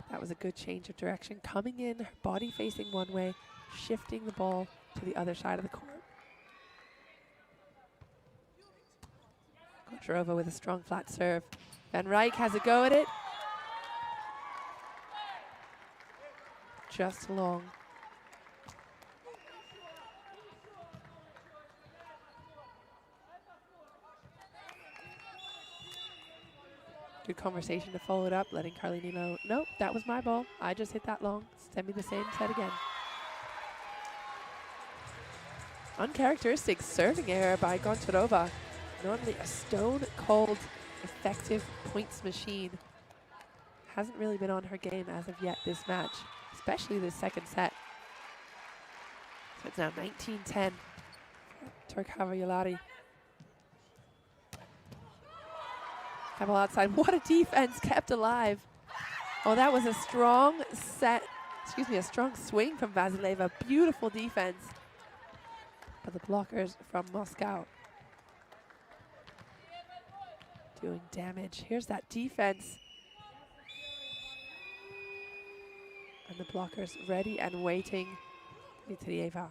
That was a good change of direction. Coming in, her body facing one way, shifting the ball to the other side of the court. Goncharova with a strong flat serve. Van Rijk has a go at it. Just long. Good conversation to follow it up, letting Carlini know, nope, that was my ball. I just hit that long. Send me the same set again. Uncharacteristic serving error by Goncharova. Normally a stone-cold, effective points machine. Hasn't really been on her game as of yet this match, especially this second set. So it's now 19-10 for Turkava Yolari. Ball outside. What a defense kept alive. Oh, that was a strong a strong swing from Vasileva. Beautiful defense. But the blockers from Moscow doing damage. Here's that defense. And the blockers ready and waiting. Dmitrieva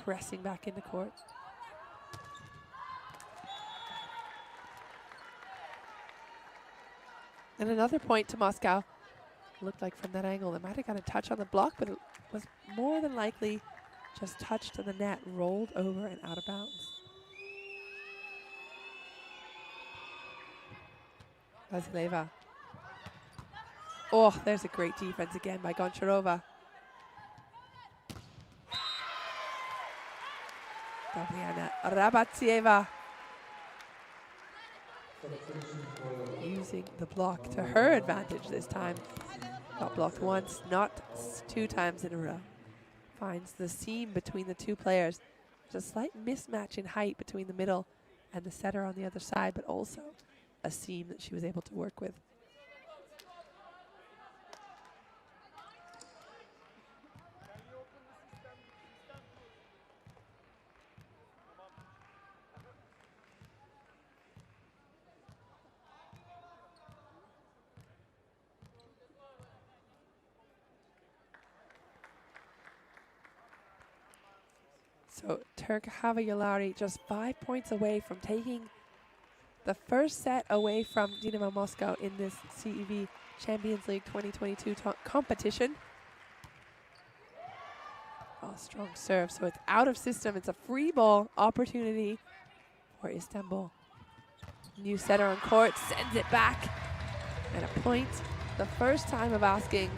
pressing back into court. And another point to Moscow. Looked like from that angle, they might have got a touch on the block, but it was more than likely just touched to the net, rolled over and out of bounds. Vasileva. Oh, there's a great defense again by Goncharova. Gabriela Rabatsieva using the block to her advantage this time. Got blocked once, not 2 times in a row. Finds the seam between the 2 players. There's a slight mismatch in height between the middle and the setter on the other side, but also a seam that she was able to work with. So Turk Havayolari just 5 points away from taking the first set away from Dinamo Moscow in this CEV Champions League 2022 competition. Oh, strong serve. So it's out of system. It's a free ball opportunity for Istanbul. New setter on court, sends it back. And a point. The first time of asking.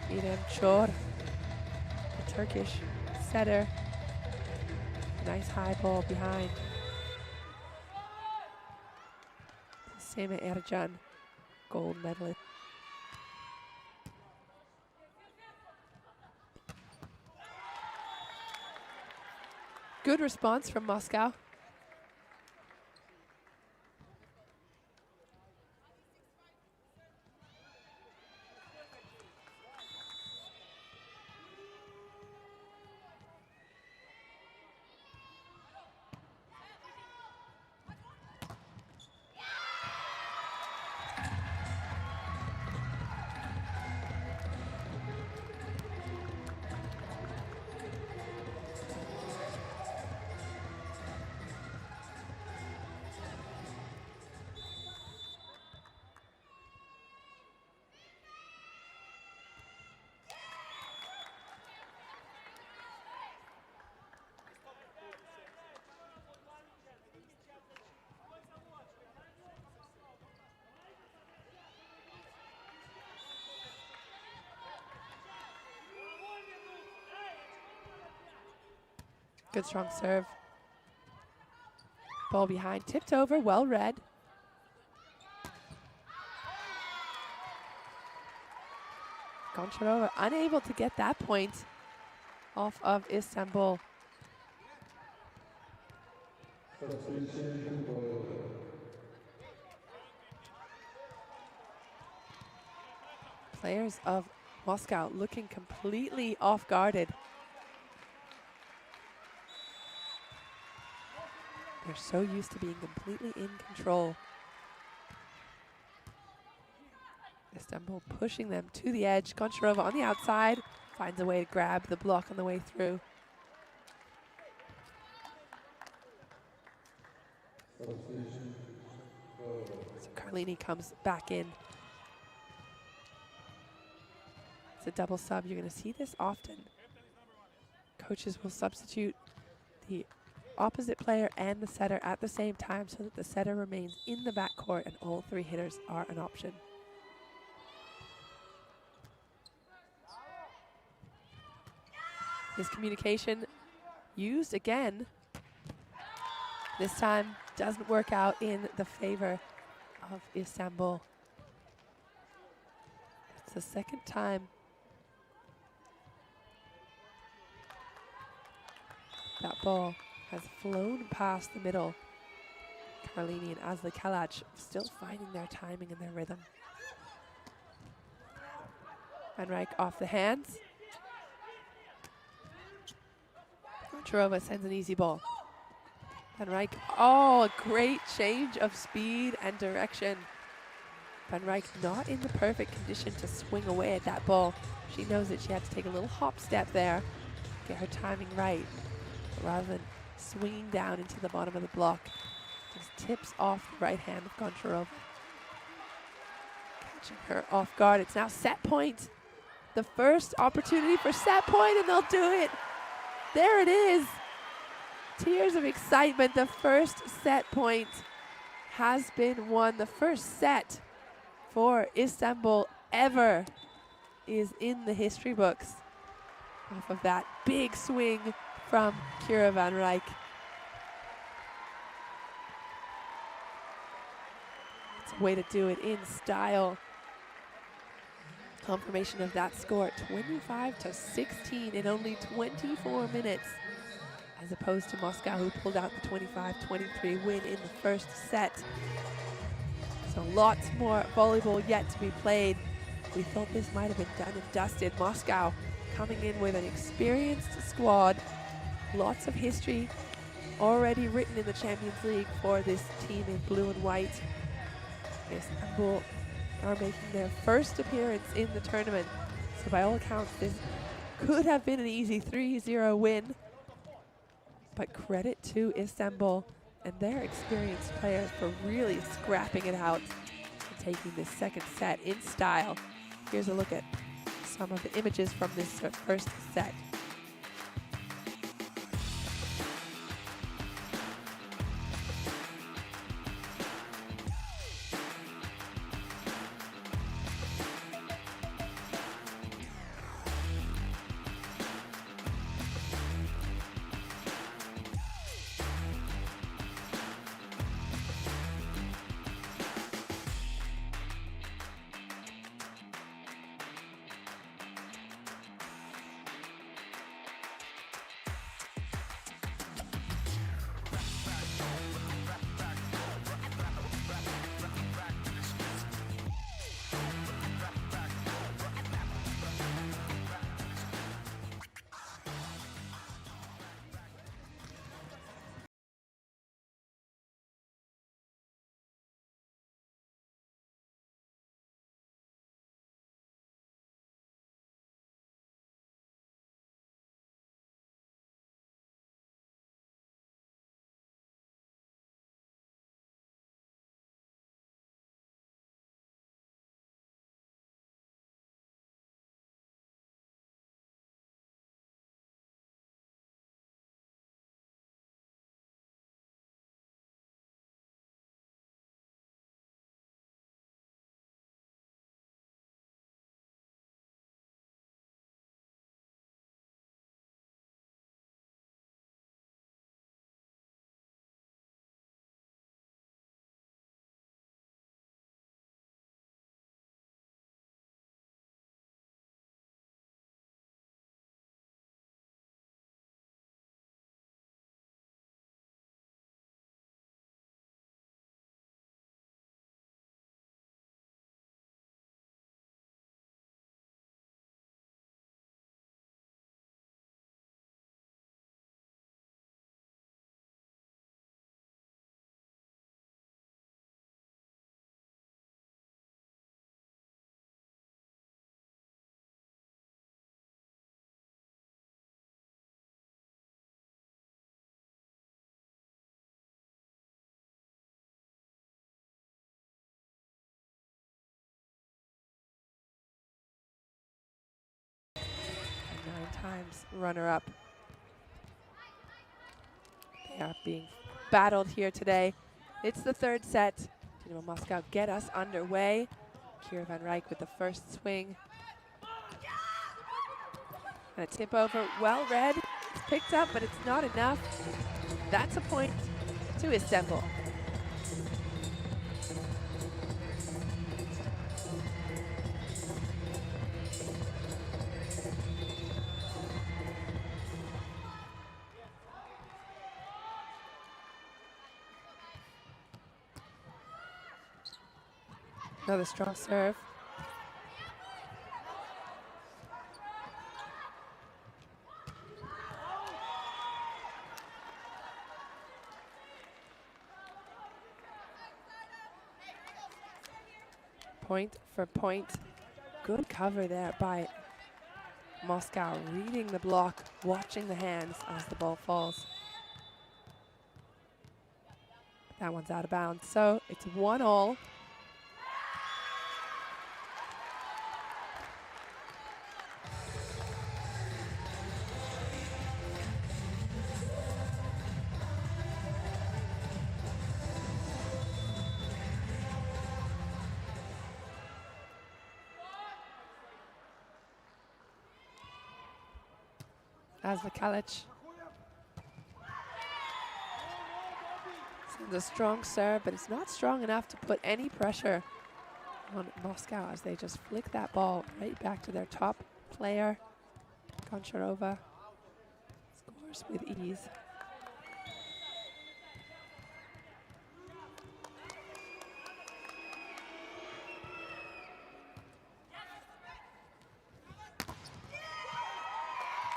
İrem Çor, the Turkish setter. Nice high ball behind. Sema Ercan, gold medalist. Good response from Moscow. Good strong serve. Ball behind, tipped over, well read. Goncharova unable to get that point off of Istanbul. Players of Moscow looking completely off guarded. They're so used to being completely in control. Istanbul pushing them to the edge. Goncharova on the outside finds a way to grab the block on the way through. So Carlini comes back in. It's a double sub. You're going to see this often. Coaches will substitute the opposite player and the setter at the same time so that the setter remains in the backcourt and all 3 hitters are an option. Miscommunication used again. This time doesn't work out in the favor of Istanbul. It's the second time that ball has flown past the middle. Carlini and Asli Kalac still finding their timing and their rhythm. Van Rijk off the hands. Goncharova sends an easy ball. Van Rijk, oh, a great change of speed and direction. Van Rijk not in the perfect condition to swing away at that ball. She knows that she had to take a little hop step there, get her timing right, but rather than swinging down into the bottom of the block, just tips off the right hand of Goncharova. Catching her off guard. It's now set point. The first opportunity for set point, and they'll do it. There it is. Tears of excitement. The first set point has been won. The first set for Istanbul ever is in the history books. off of that big swing from Kira van Rijk. It's a way to do it in style. Confirmation of that score, 25-16 in only 24 minutes, as opposed to Moscow, who pulled out the 25-23 win in the first set. So lots more volleyball yet to be played. We thought this might have been done and dusted. Moscow coming in with an experienced squad, lots of history already written in the Champions League for this team in blue and white. Istanbul are making their first appearance in the tournament. So by all accounts, this could have been an easy 3-0 win. But credit to Istanbul and their experienced players for really scrapping it out and taking this second set in style. Here's a look at some of the images from this first set. Times runner-up. They are being battled here today. It's the third set. Dinamo Moscow get us underway. Kira van Rijk with the first swing. And a tip over, well read. It's picked up, but it's not enough. That's a point to Istanbul. Another strong serve. Point for point. Good cover there by Moscow, reading the block, watching the hands as the ball falls. That one's out of bounds, so it's 1-1. as Vakalic. Sends a strong serve, but it's not strong enough to put any pressure on Moscow as they just flick that ball right back to their top player. Goncharova scores with ease.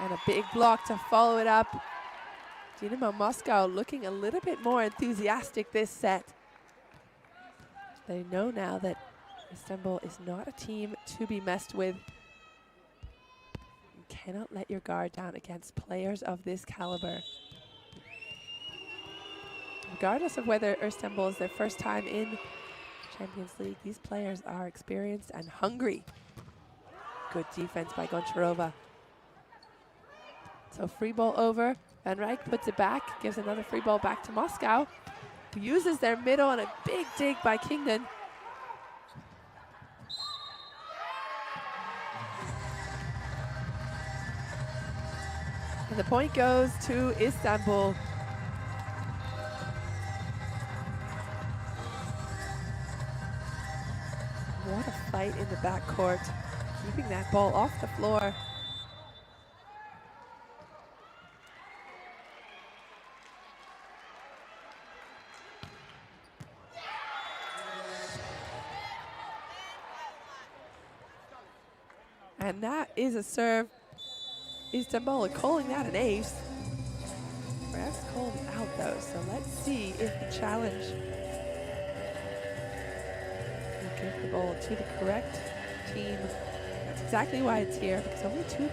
And a big block to follow it up. Dinamo Moscow looking a little bit more enthusiastic this set. They know now that Istanbul is not a team to be messed with. You cannot let your guard down against players of this caliber. Regardless of whether Istanbul is their first time in Champions League, these players are experienced and hungry. Good defense by Goncharova. So free ball over. Van Rijk puts it back, gives another free ball back to Moscow, who uses their middle and a big dig by Kingdon. And the point goes to Istanbul. What a fight in the backcourt, keeping that ball off the floor. And that is a serve. Istanbul calling that an ace. Refs called it out though, so let's see if the challenge will give the ball to the correct team. That's exactly why it's here, because only two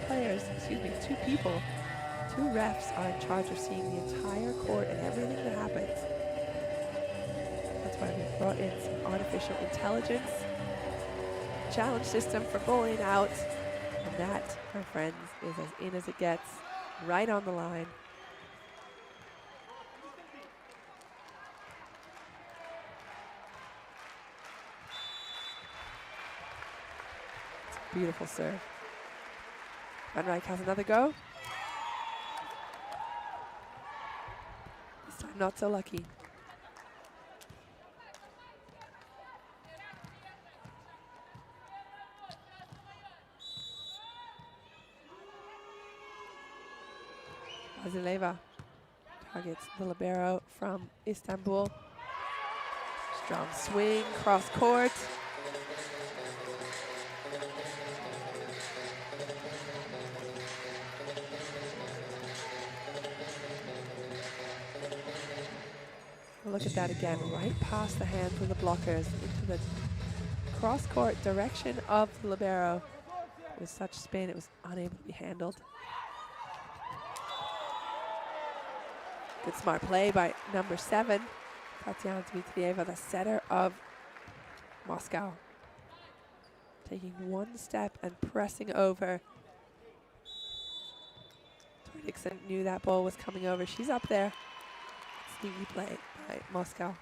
people, two refs are in charge of seeing the entire court and everything that happens. That's why we brought in some artificial intelligence challenge system for bowling out. And that, my friends, is as in as it gets, right on the line. It's a beautiful serve. Van Rijk has another go. This time not so lucky. Azileva targets the libero from Istanbul. Strong swing, cross court. Look at that again, right past the hands of the blockers into the cross court direction of the libero. With such spin, it was unable to be handled. Good smart play by number 7, Tatiana Dmitrieva, the setter of Moscow. Taking one step and pressing over. Tori Dixon knew that ball was coming over. She's up there. Sneaky play by Moscow.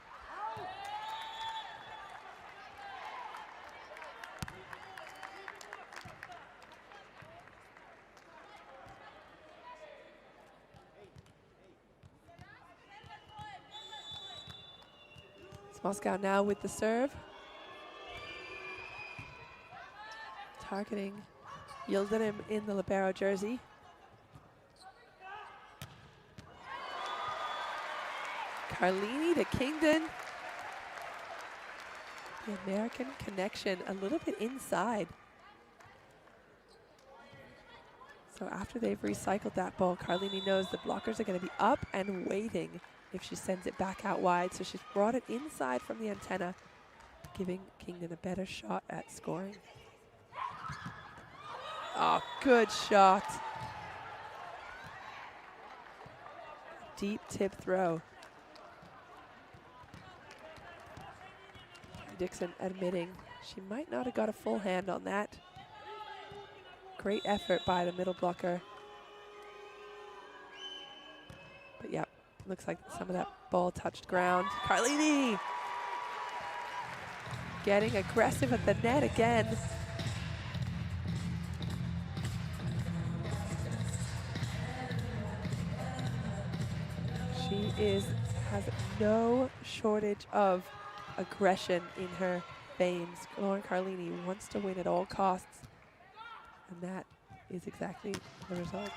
Moscow now with the serve. Targeting Yildirim in the libero jersey. Carlini to Kingdon. The American connection a little bit inside. So after they've recycled that ball, Carlini knows the blockers are going to be up and waiting if she sends it back out wide. So she's brought it inside from the antenna, giving Kingdon a better shot at scoring. Oh, good shot. Deep tip throw. Dixon admitting she might not have got a full hand on that. Great effort by the middle blocker. But yeah, looks like some of that ball touched ground. Carlini getting aggressive at the net again. has no shortage of aggression in her veins. Lauren Carlini wants to win at all costs, and that is exactly the result.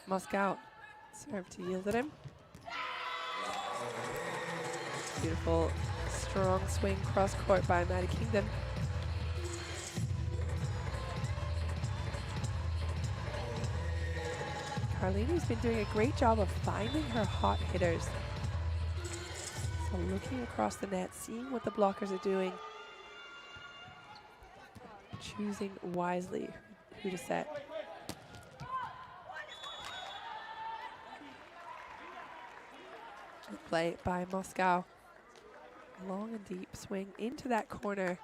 Moscow serve to yield at him. Beautiful, strong swing cross court by Maddie Kingdon. Carlini's been doing a great job of finding her hot hitters. So looking across the net, seeing what the blockers are doing, choosing wisely who to set. Good play by Moscow. Long and deep swing into that corner.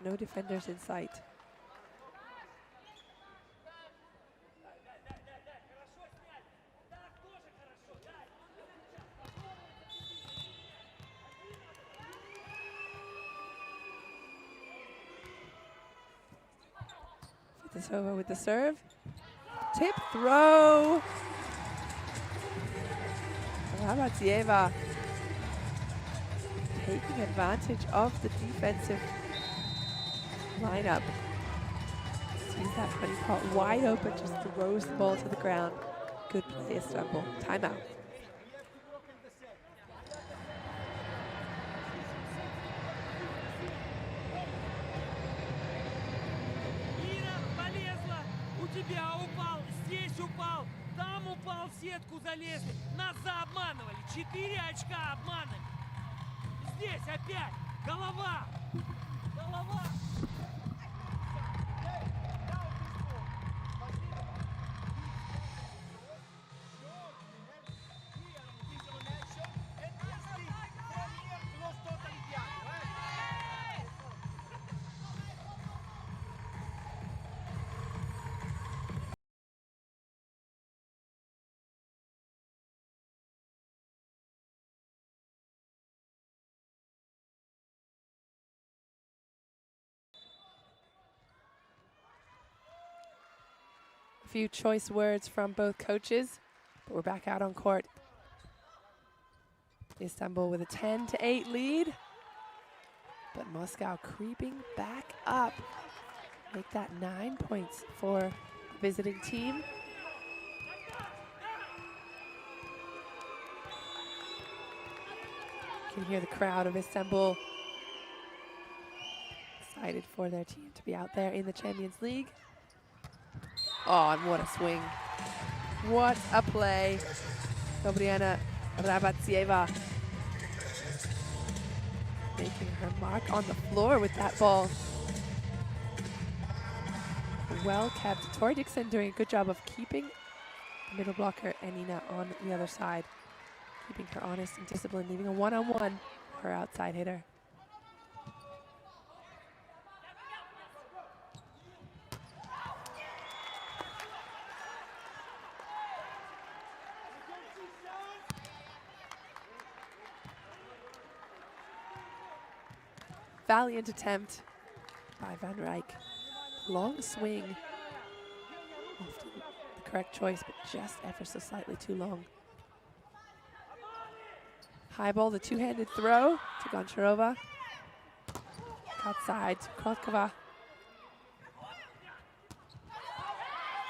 No defenders in sight. Fitosova with the serve. Tip throw. Rabatsieva taking advantage of the defensive lineup. Sees that honeypot wide open, just throws the ball to the ground. Good play, Istanbul. Timeout. Там упал, сетку залезли, нас заобманывали, 4 очка обманывали. Здесь опять голова, голова. A few choice words from both coaches, but we're back out on court. Istanbul with a 10-8 lead, but Moscow creeping back up. Make that 9 points for the visiting team. You can hear the crowd of Istanbul excited for their team to be out there in the Champions League. Oh, and what a swing. What a play. Gabriela Rabatsieva making her mark on the floor with that ball. Well kept. Tori Dixon doing a good job of keeping the middle blocker Anina on the other side. Keeping her honest and disciplined, leaving a one-on-one for her outside hitter. Valiant attempt by Van Rijk. Long swing. Often the correct choice, but just ever so slightly too long. High ball, the two-handed throw to Goncharova. Outside to Krotkova.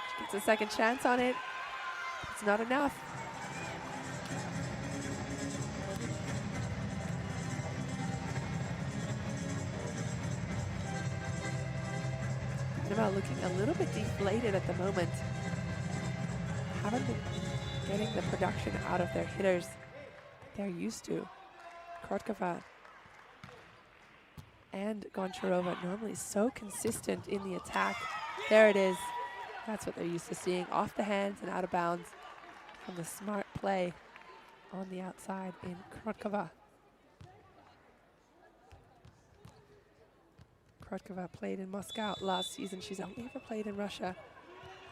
She gets a second chance on it. It's not enough. Dinamo looking a little bit deflated at the moment. Haven't been getting the production out of their hitters they're used to. Krotkova and Goncharova normally so consistent in the attack. There it is. That's what they're used to seeing. Off the hands and out of bounds from the smart play on the outside in Krotkova. Krotkova played in Moscow last season. She's only ever played in Russia.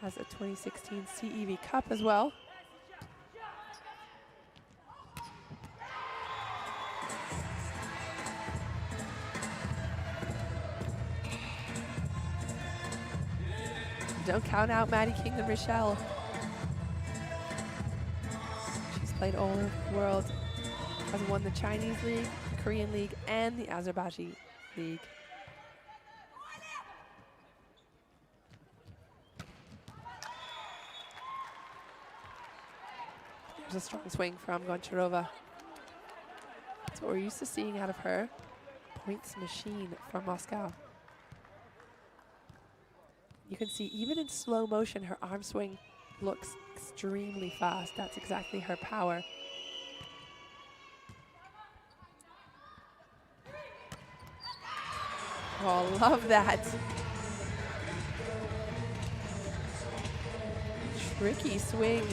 has a 2016 CEV Cup as well. Don't count out Maddie Kingdom Rochelle. She's played all over the world, has won the Chinese League, the Korean League, and the Azerbaijan League. There's a strong swing from Goncharova. That's what we're used to seeing out of her. Points machine from Moscow. You can see even in slow motion, her arm swing looks extremely fast. That's exactly her power. Oh, love that. Tricky swing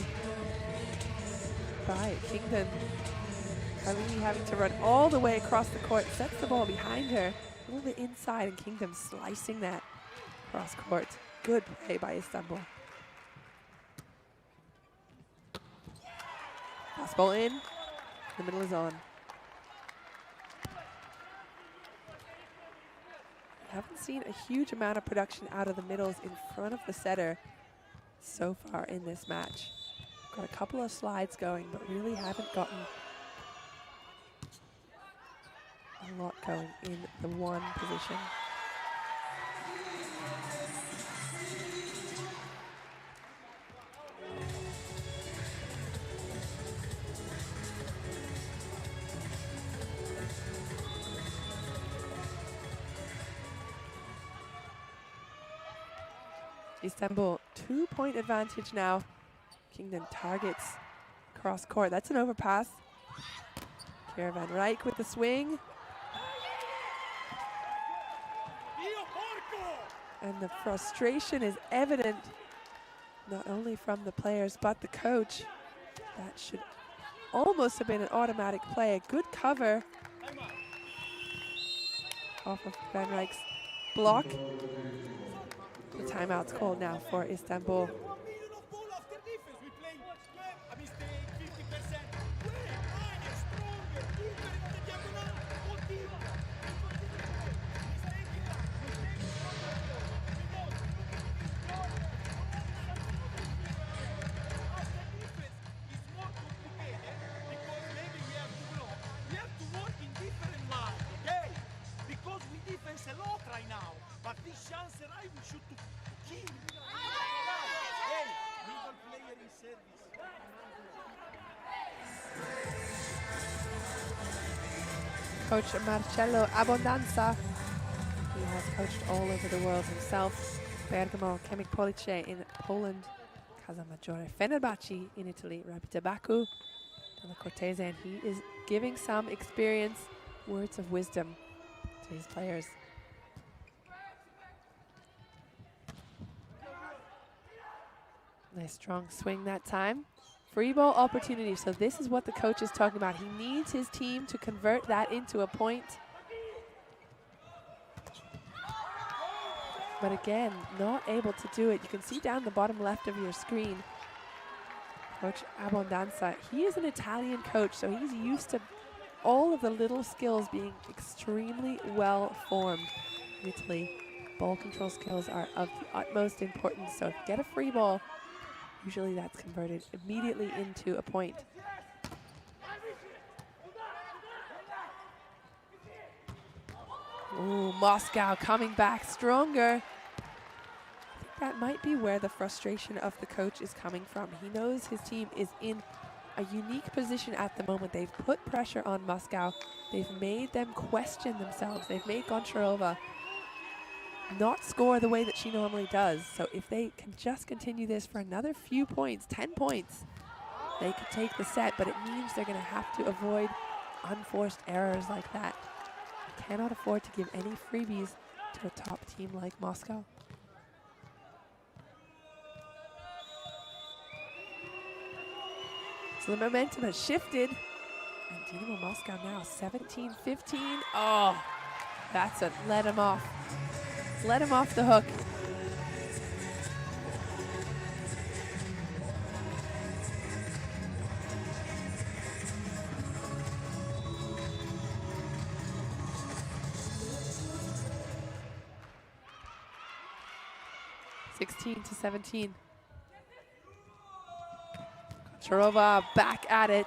by Kingdom. Carlini having to run all the way across the court, sets the ball behind her, a little bit inside, and Kingdom slicing that cross court. Good play by Istanbul. Pass ball in, the middle is on. Haven't seen a huge amount of production out of the middles in front of the setter so far in this match. Got a couple of slides going, but really haven't gotten a lot going in the one position. Istanbul, 2-point advantage now. Kingdom targets cross court. That's an overpass. Kira van Rijk with the swing. And the frustration is evident, not only from the players, but the coach. That should almost have been an automatic play. A good cover off of van Rijk's block. The timeout's called now for Istanbul. Coach Marcello Abbondanza, he has coached all over the world himself. Bergamo, Chemic Police in Poland, Casa Maggiore Fenerbahce in Italy, Rapid Baku, Della Cortese, and he is giving some experience, words of wisdom to his players. Nice strong swing that time. Free ball opportunity. So this is what the coach is talking about. He needs his team to convert that into a point. But again, not able to do it. You can see down the bottom left of your screen, Coach Abbondanza, he is an Italian coach, so he's used to all of the little skills being extremely well formed in Italy. Ball control skills are of the utmost importance. So if you get a free ball, usually that's converted immediately into a point. Ooh, Moscow coming back stronger. I think that might be where the frustration of the coach is coming from. He knows his team is in a unique position at the moment. They've put pressure on Moscow. They've made them question themselves. They've made Goncharova not score the way that she normally does. So if they can just continue this for another few points, 10 points, they could take the set, but it means they're going to have to avoid unforced errors like that. They cannot afford to give any freebies to a top team like Moscow. So the momentum has shifted, and Dinamo Moscow now 17-15. Oh, that's it. Let him off. Let him off the hook. 16-17. Goncharova back at it.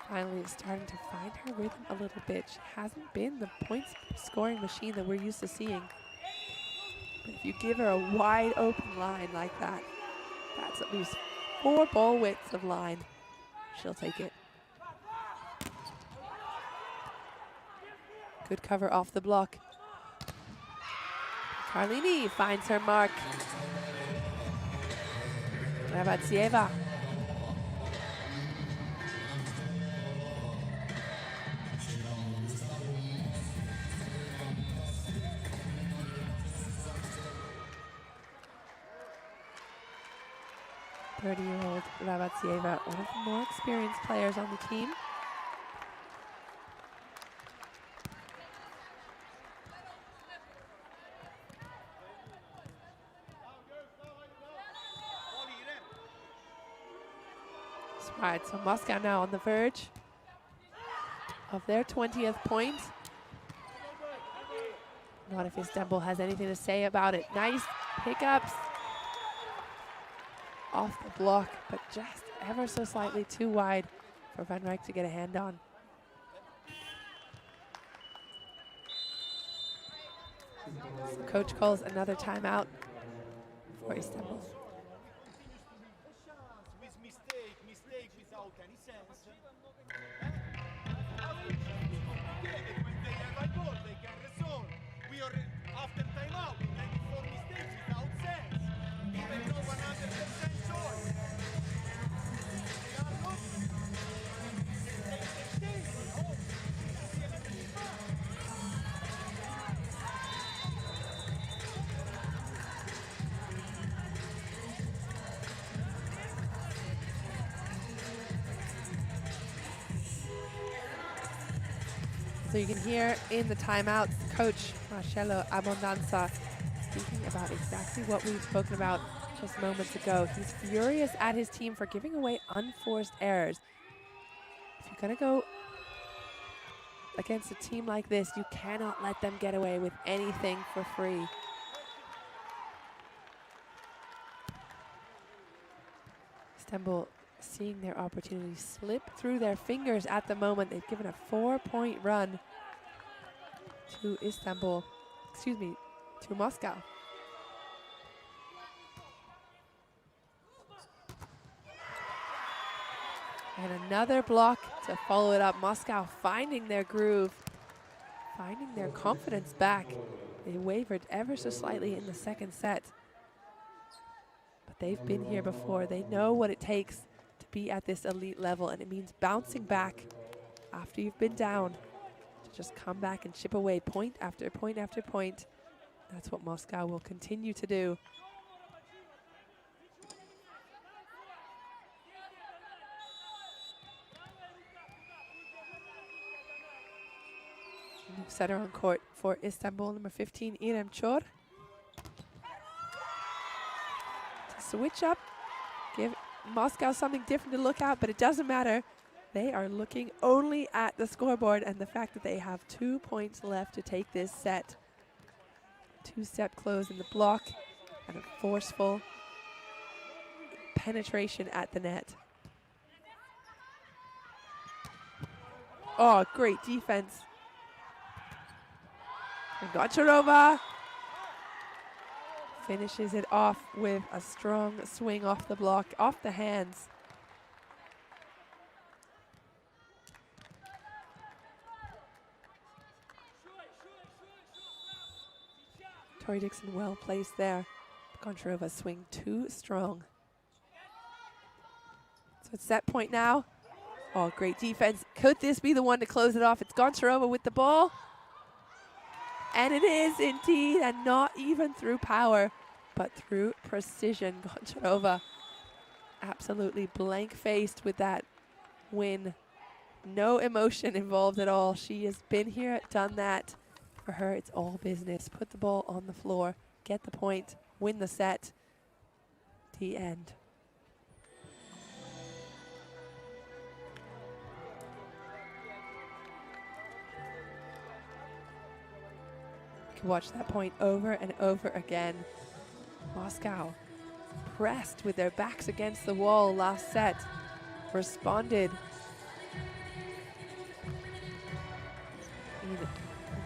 Finally starting to find her rhythm a little bit. She hasn't been the points scoring machine that we're used to seeing. But if you give her a wide open line like that, that's at least 4 ball widths of line. She'll take it. Good cover off the block. Carlini finds her mark. Rabatsieva. Thirty-year-old Rabatsieva, one of the more experienced players on the team. Right, so Moscow now on the verge of their 20th point. Not if Istanbul has anything to say about it. Nice pickups off the block, but just ever so slightly too wide for Van Rijk to get a hand on. So coach calls another timeout for Istanbul. So you can hear in the timeouts, Coach Marcello Abondanza speaking about exactly what we've spoken about just moments ago. He's furious at his team for giving away unforced errors. If you're gonna go against a team like this, you cannot let them get away with anything for free. Istanbul seeing their opportunity slip through their fingers at the moment. They've given a 4-point run to Istanbul, excuse me, to Moscow. And another block to follow it up. Moscow finding their groove, finding their confidence back. They wavered ever so slightly in the second set, but they've been here before. They know what it takes to be at this elite level, and it means bouncing back after you've been down to just come back and chip away point after point after point. That's what Moscow will continue to do. New setter on court for Istanbul, number 15, İrem Çor. To switch up, give Moscow something different to look at, but it doesn't matter. They are looking only at the scoreboard and the fact that they have 2 points left to take this set. 2-step close in the block and a forceful penetration at the net. Oh, great defense. And Goncharova finishes it off with a strong swing off the block, off the hands. Tori Dixon well placed there. Goncharova swing too strong. So it's set point now. Oh, great defense. Could this be the one to close it off? It's Goncharova with the ball. And it is indeed, and not even through power, but through precision. Goncharova absolutely blank-faced with that win. No emotion involved at all. She has been here, done that. For her, it's all business. Put the ball on the floor, get the point, win the set. The end. Could watch that point over and over again. Moscow pressed with their backs against the wall last set. Responded. In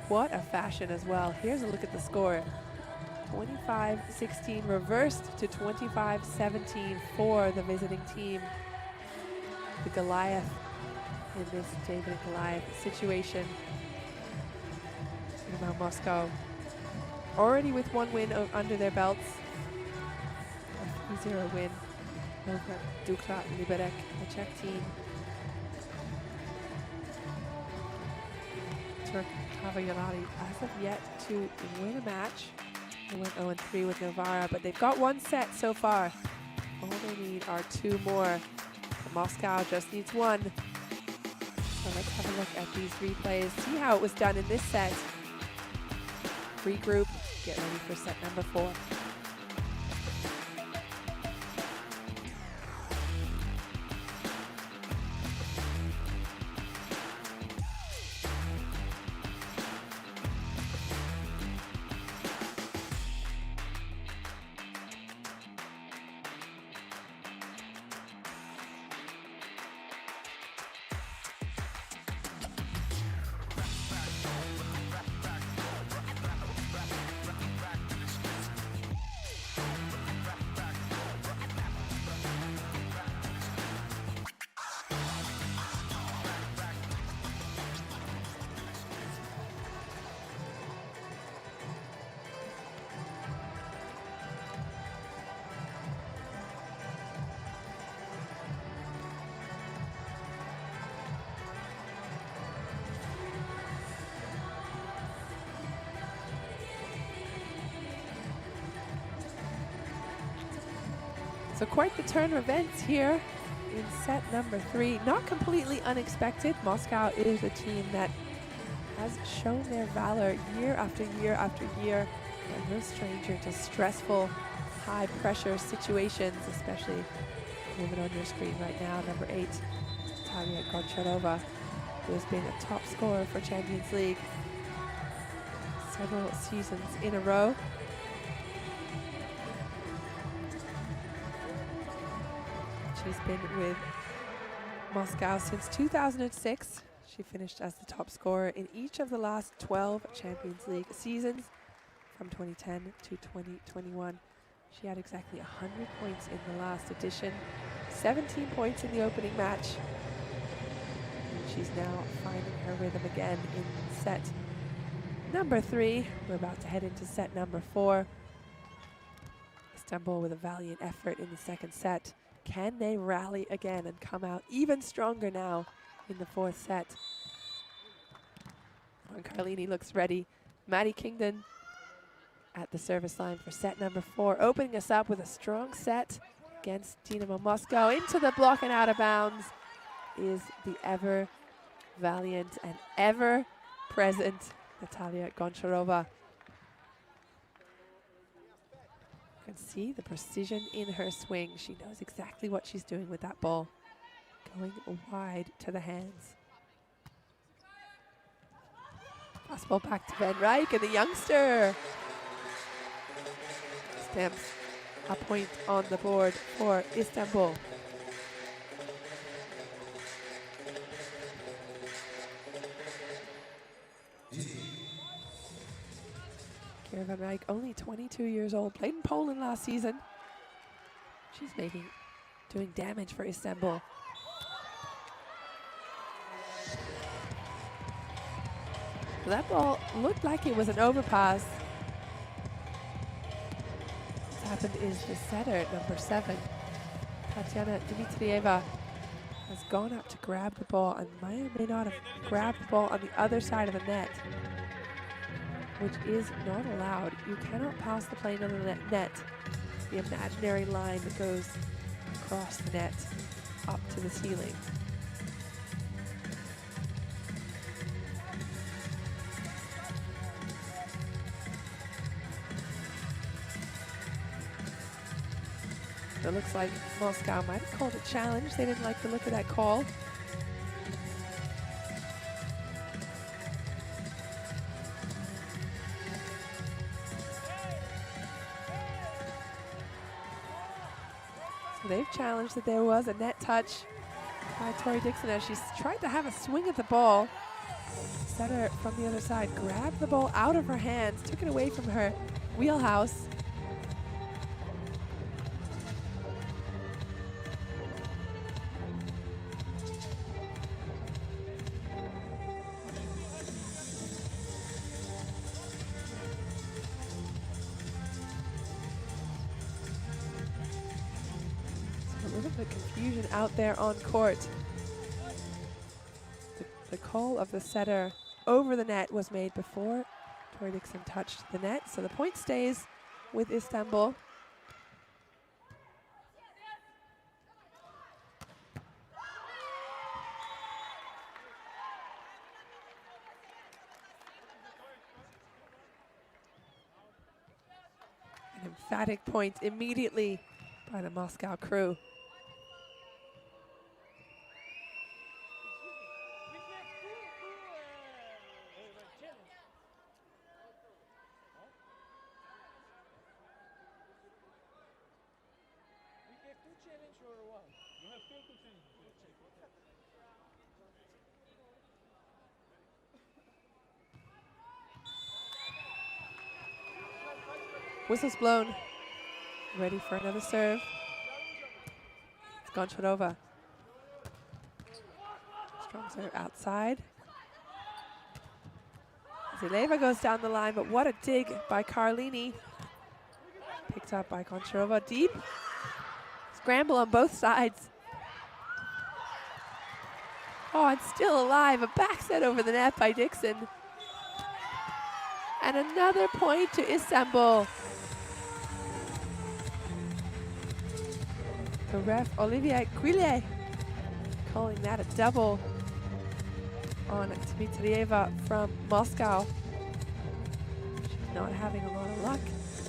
what a fashion as well. Here's a look at the score. 25-16 reversed to 25-17 for the visiting team. The Goliath in this David and Goliath situation. Dinamo Moscow already with one win under their belts. A 3-0 win over Dukla Liberec, the Czech team. Turk Kavajalari as of yet to win a match. They went 0-3 with Novara, but they've got one set so far. All they need are two more. Moscow just needs one. So let's have a look at these replays, see how it was done in this set. Regroup, get ready for set number 4. So quite the turn of events here in set number 3. Not completely unexpected. Moscow is a team that has shown their valor year after year after year. And no stranger to stressful, high pressure situations, especially moving on your screen right now. Number 8, Natalia Goncharova, who has been a top scorer for Champions League several seasons in a row. She's been with Moscow since 2006. She finished as the top scorer in each of the last 12 Champions League seasons from 2010 to 2021. She had exactly 100 points in the last edition, 17 points in the opening match. And she's now finding her rhythm again in set number 3. We're about to head into set number 4. Istanbul with a valiant effort in the second set. Can they rally again and come out even stronger now in the 4th set? Juan Carlini looks ready. Maddie Kingdon at the service line for set number 4, opening us up with a strong set against Dinamo Moscow. Into the block and out of bounds is the ever valiant and ever present Natalia Goncharova. You can see the precision in her swing. She knows exactly what she's doing with that ball. Going wide to the hands. Pass ball back to Van Rijk, and the youngster stamps a point on the board for Istanbul. Kira Van Rijk, only 22 years old, played in Poland last season. She's doing damage for Istanbul. So that ball looked like it was an overpass. What's happened is the setter, number 7, Tatiana Dmitrieva, has gone up to grab the ball and may or may not have grabbed the ball on the other side of the net, which is not allowed. You cannot pass the plane on the net, the imaginary line that goes across the net up to the ceiling. It looks like Moscow might have called a challenge. They didn't like the look of that call. they've challenged that there was a net touch by Tori Dixon as she's tried to have a swing at the ball. Setter from the other side grabbed the ball out of her hands, took it away from her wheelhouse. So a little bit of confusion out there on court. The call of the setter over the net was made before Tori Dixon touched the net, so the point stays with Istanbul. An emphatic point immediately by the Moscow crew. Whistle's blown. Ready for another serve. It's Goncharova. Strong serve outside. Zileva goes down the line, but what a dig by Carlini. Picked up by Goncharova. Deep. Scramble on both sides. Oh, and still alive. A back set over the net by Dixon. And another point to Istanbul. The ref, Olivier Quillet, calling that a double on Dmitrieva from Moscow. She's not having a lot of luck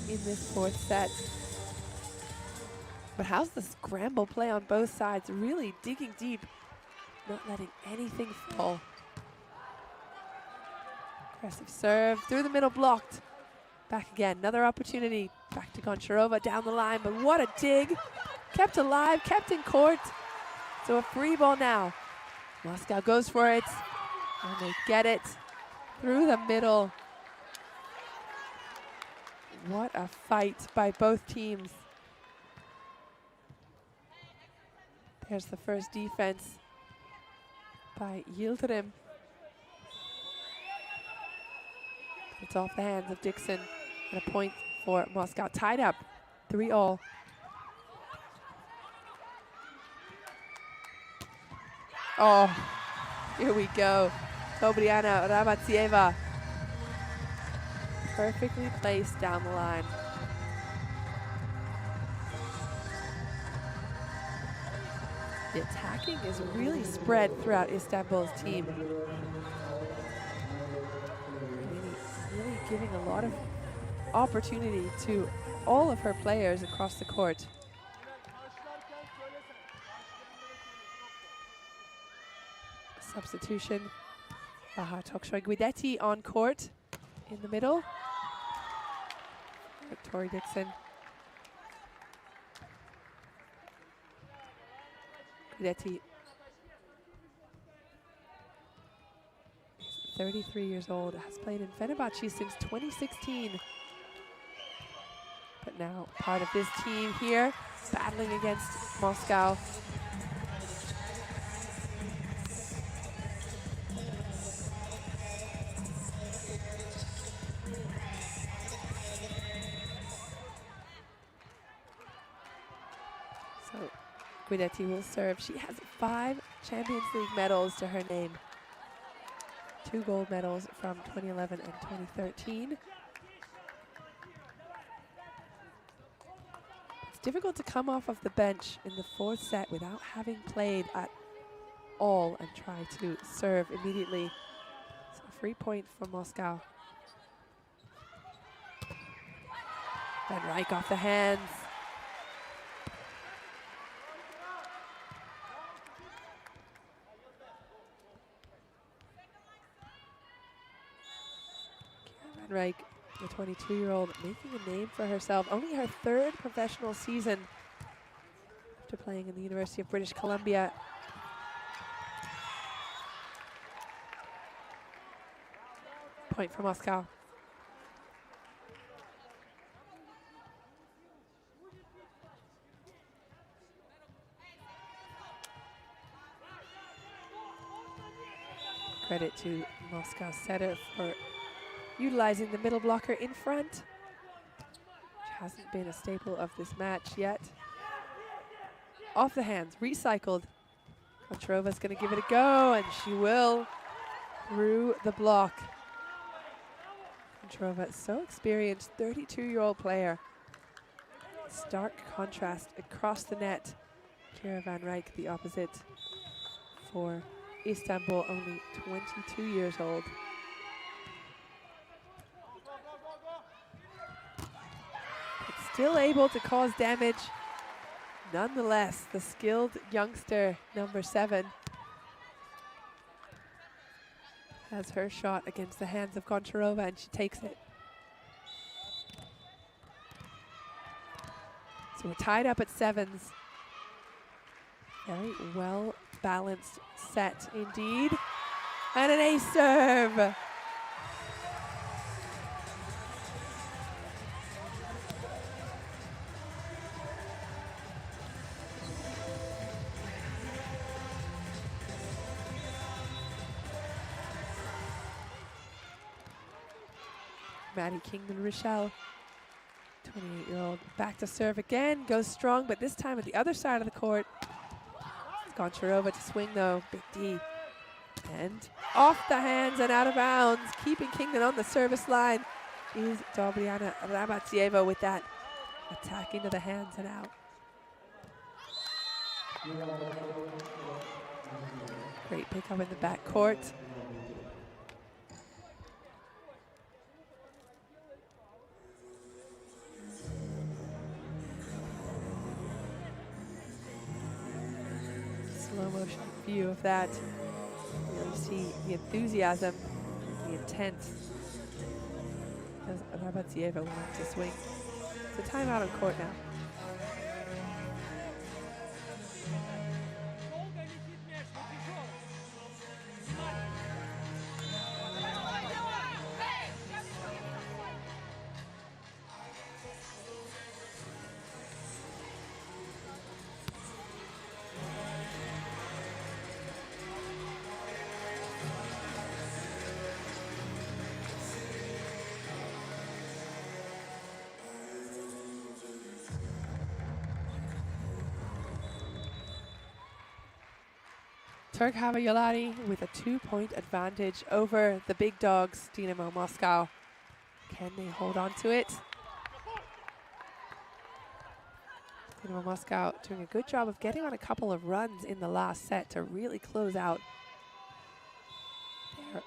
in this fourth set. But how's the scramble play on both sides? Really digging deep, not letting anything fall. Aggressive serve through the middle, blocked. Back again, another opportunity. Back to Goncharova down the line, but what a dig. Kept alive, kept in court. So a free ball now. Moscow goes for it, and they get it through the middle. What a fight by both teams. There's the first defense by Yildirim. It's off the hands of Dixon, and a point for Moscow. Tied up, 3-all. Oh, here we go. Tobriana Rabatsieva. Perfectly placed down the line. The attacking is really spread throughout Istanbul's team. Really giving a lot of opportunity to all of her players across the court. Substitution. Bahar Toksoy Guidetti on court in the middle. Tori Dixon. Guidetti, 33 years old, has played in Fenerbahce since 2016. But now part of this team here, battling against Moscow. Guidetti will serve. She has 5 Champions League medals to her name. 2 gold medals from 2011 and 2013. It's difficult to come off of the bench in the fourth set without having played at all and try to serve immediately. So a free point for Moscow. Van Rijk off the hands. Reich, the 22-year-old, making a name for herself. Only her 3rd professional season after playing in the University of British Columbia. Point for Moscow. Credit to Moscow setter for utilizing the middle blocker in front, which hasn't been a staple of this match yet. Off the hands, recycled. Koncharova's going to give it a go, and she will through the block. Koncharova is so experienced, 32-year-old player. Stark contrast across the net. Kira van Rijk, the opposite for Istanbul, only 22 years old. But still able to cause damage. Nonetheless, the skilled youngster, number 7, has her shot against the hands of Koncharova, and she takes it. So we're tied up at 7s. Very well balanced set indeed. And an ace serve. Maddie Kingman-Rochelle, 28-year-old, back to serve again, goes strong, but this time at the other side of the court. It's Koncharova to swing though, Big D. And off the hands and out of bounds, keeping Kingman on the service line is Dobriana Rabatsieva with that attack into the hands and out. Great pickup in the back court. Slow motion view of that. You really see the enthusiasm, the intent as Rabatsieva wants to swing. It's a timeout on court now. Turk Havayolati with a 2-point advantage over the big dogs, Dinamo Moscow. Can they hold on to it? Dinamo Moscow doing a good job of getting on a couple of runs in the last set to really close out their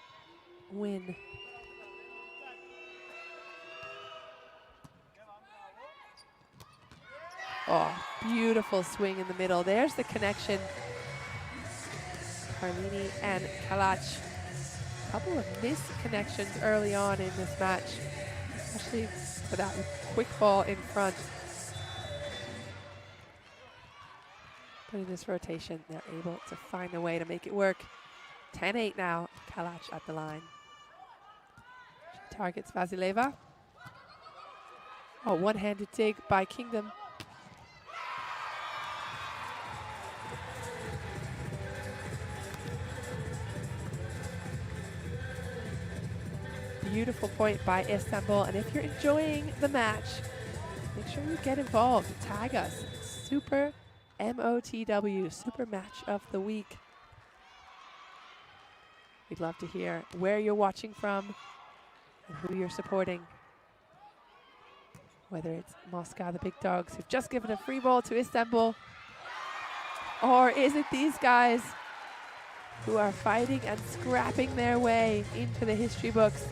win. Oh, beautiful swing in the middle. There's the connection. Carlini and Kalac. A couple of missed connections early on in this match, especially for that quick ball in front. But in this rotation, they're able to find a way to make it work. 10-8 now, Kalac at the line. She targets Vasileva. Oh, one-handed dig by Kingdom. Beautiful point by Istanbul, and if you're enjoying the match, make sure you get involved. Tag us, Super MOTW, Super Match of the Week. We'd love to hear where you're watching from and who you're supporting. Whether it's Moscow, the big dogs, who've just given a free ball to Istanbul, or is it these guys who are fighting and scrapping their way into the history books?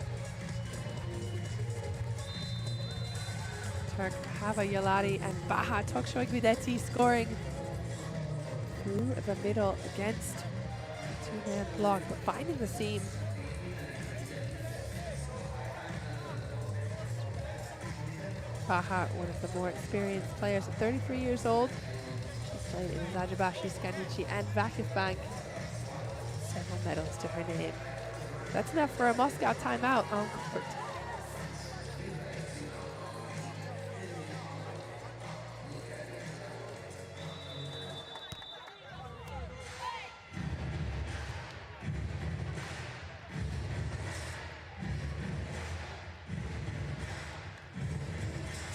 Turk Havayolati and Baha Tokshoy-Guidetti scoring through the middle against a two-man block, but finding the seam. Baha, one of the more experienced players at 33 years old. She's Played in Zajabashi, Scanici, and Vakifbank. Several medals to her name. That's enough for a Moscow timeout on court.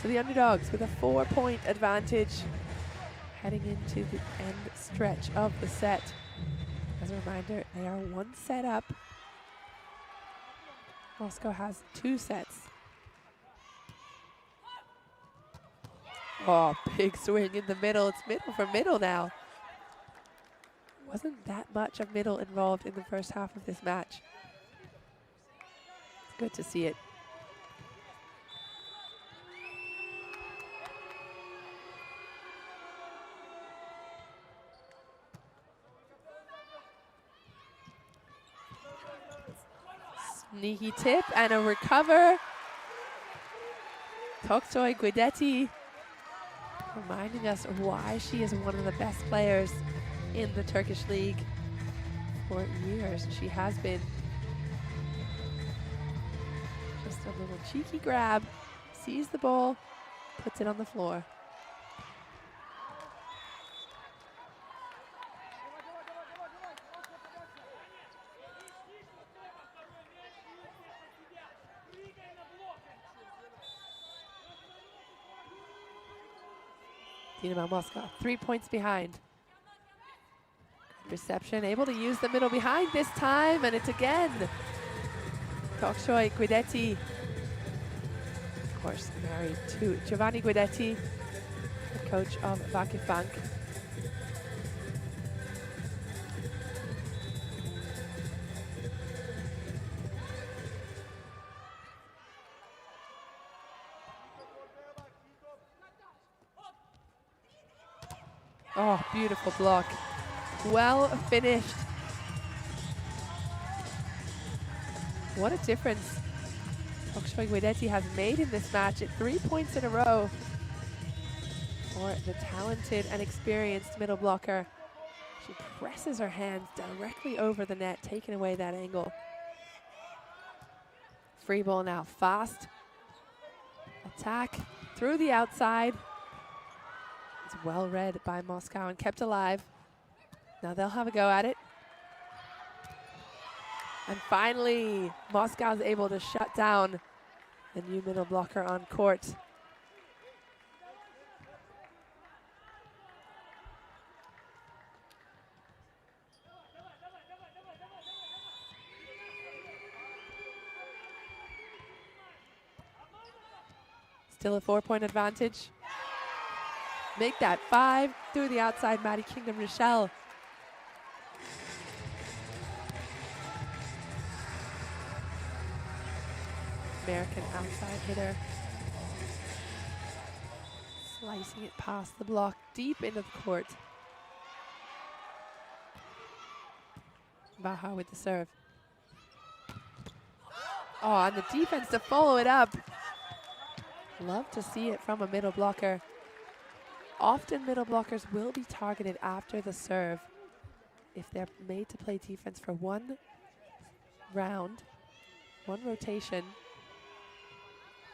So the underdogs with a 4-point advantage heading into the end stretch of the set. As a reminder, they are 1 set up. Moscow has 2 sets. Oh, big swing in the middle. It's middle for middle now. Wasn't that much of middle involved in the first half of this match. It's good to see it. Sneaky tip and a recover. Toksoy Guidetti reminding us why she is one of the best players in the Turkish league for years. She has been. Just a little cheeky grab, sees the ball, puts it on the floor. Dinamo Moscow, 3 points behind. Good reception, able to use the middle behind this time, and it's again Toksoy Guidetti. Of course, married to Giovanni Guidetti, the coach of Vakifbank. Oh, beautiful block. Well finished. What a difference Toksoy Guidetti has made in this match at 3 points in a row for the talented and experienced middle blocker. She presses her hands directly over the net, taking away that angle. Free ball now, fast attack through the outside. It's well read by Moscow and kept alive. Now they'll have a go at it. And finally, Moscow's able to shut down the new middle blocker on court. Still a 4-point advantage. Make that 5 through the outside, Maddie Kingdom Rochelle. American outside hitter. Slicing it past the block, deep into the court. Baha with the serve. Oh, and the defense to follow it up. Love to see it from a middle blocker. Often middle blockers will be targeted after the serve if they're made to play defense for 1 round, 1 rotation.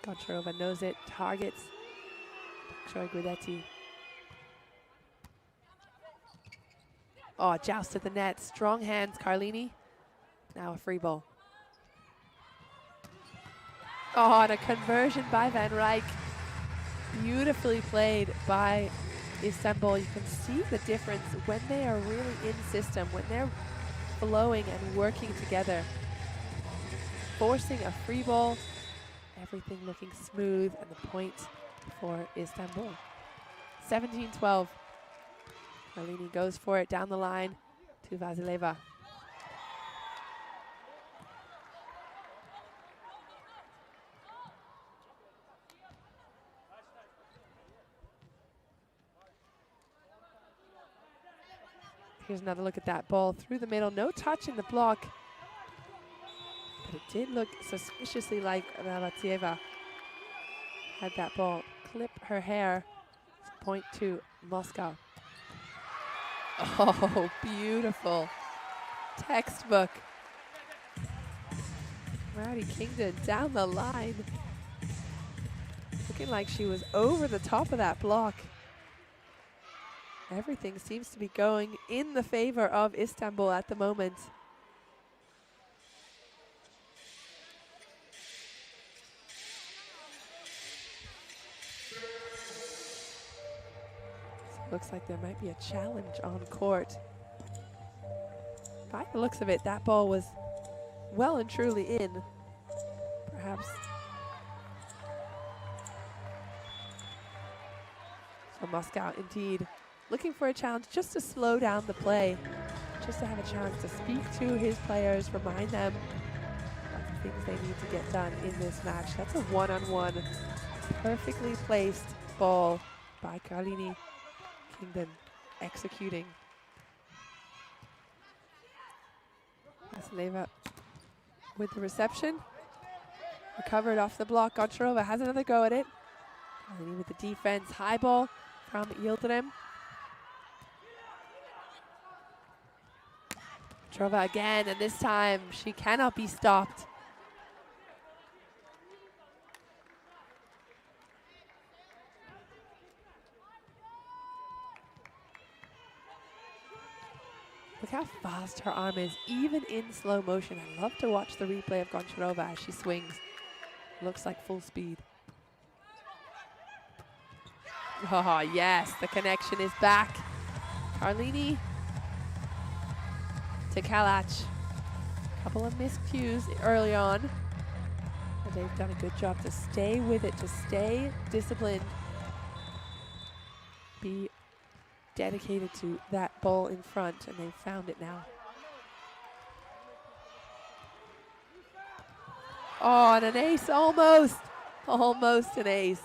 Goncharova knows it, targets Toksoy Guidetti. Oh, joust at the net, strong hands, Carlini. Now a free ball. Oh, and a conversion by Van Rijk. Beautifully played by Istanbul. You can see the difference when they are really in system, when they're flowing and working together. Forcing a free ball, everything looking smooth, and the point for Istanbul. 17-12. Carlini goes for it down the line to Vasileva. Here's another look at that ball through the middle. No touch in the block. But it did look suspiciously like Valatieva had that ball clip her hair. Point to Moscow. Oh, beautiful. Textbook. Rowdy Kingdon down the line. Looking like she was over the top of that block. Everything seems to be going in the favor of Istanbul at the moment. Looks like there might be a challenge on court. By the looks of it, that ball was well and truly in. Perhaps. So Moscow indeed looking for a challenge just to slow down the play, just to have a chance to speak to his players, remind them of the things they need to get done in this match. That's a one-on-one, perfectly placed ball by Carlini. Kingdon executing. Vasileva with the reception. Recovered off the block. Goncharova has another go at it. Carlini with the defense. High ball from Yildirim. Goncharova again, and this time she cannot be stopped. Look how fast her arm is, even in slow motion. I love to watch the replay of Goncharova as she swings. Looks like full speed. Oh, yes, the connection is back. Carlini to Kalac. Couple of miscues early on. But they've done a good job to stay with it, to stay disciplined. Be dedicated to that ball in front, and they've found it now. Oh, and an ace, almost an ace.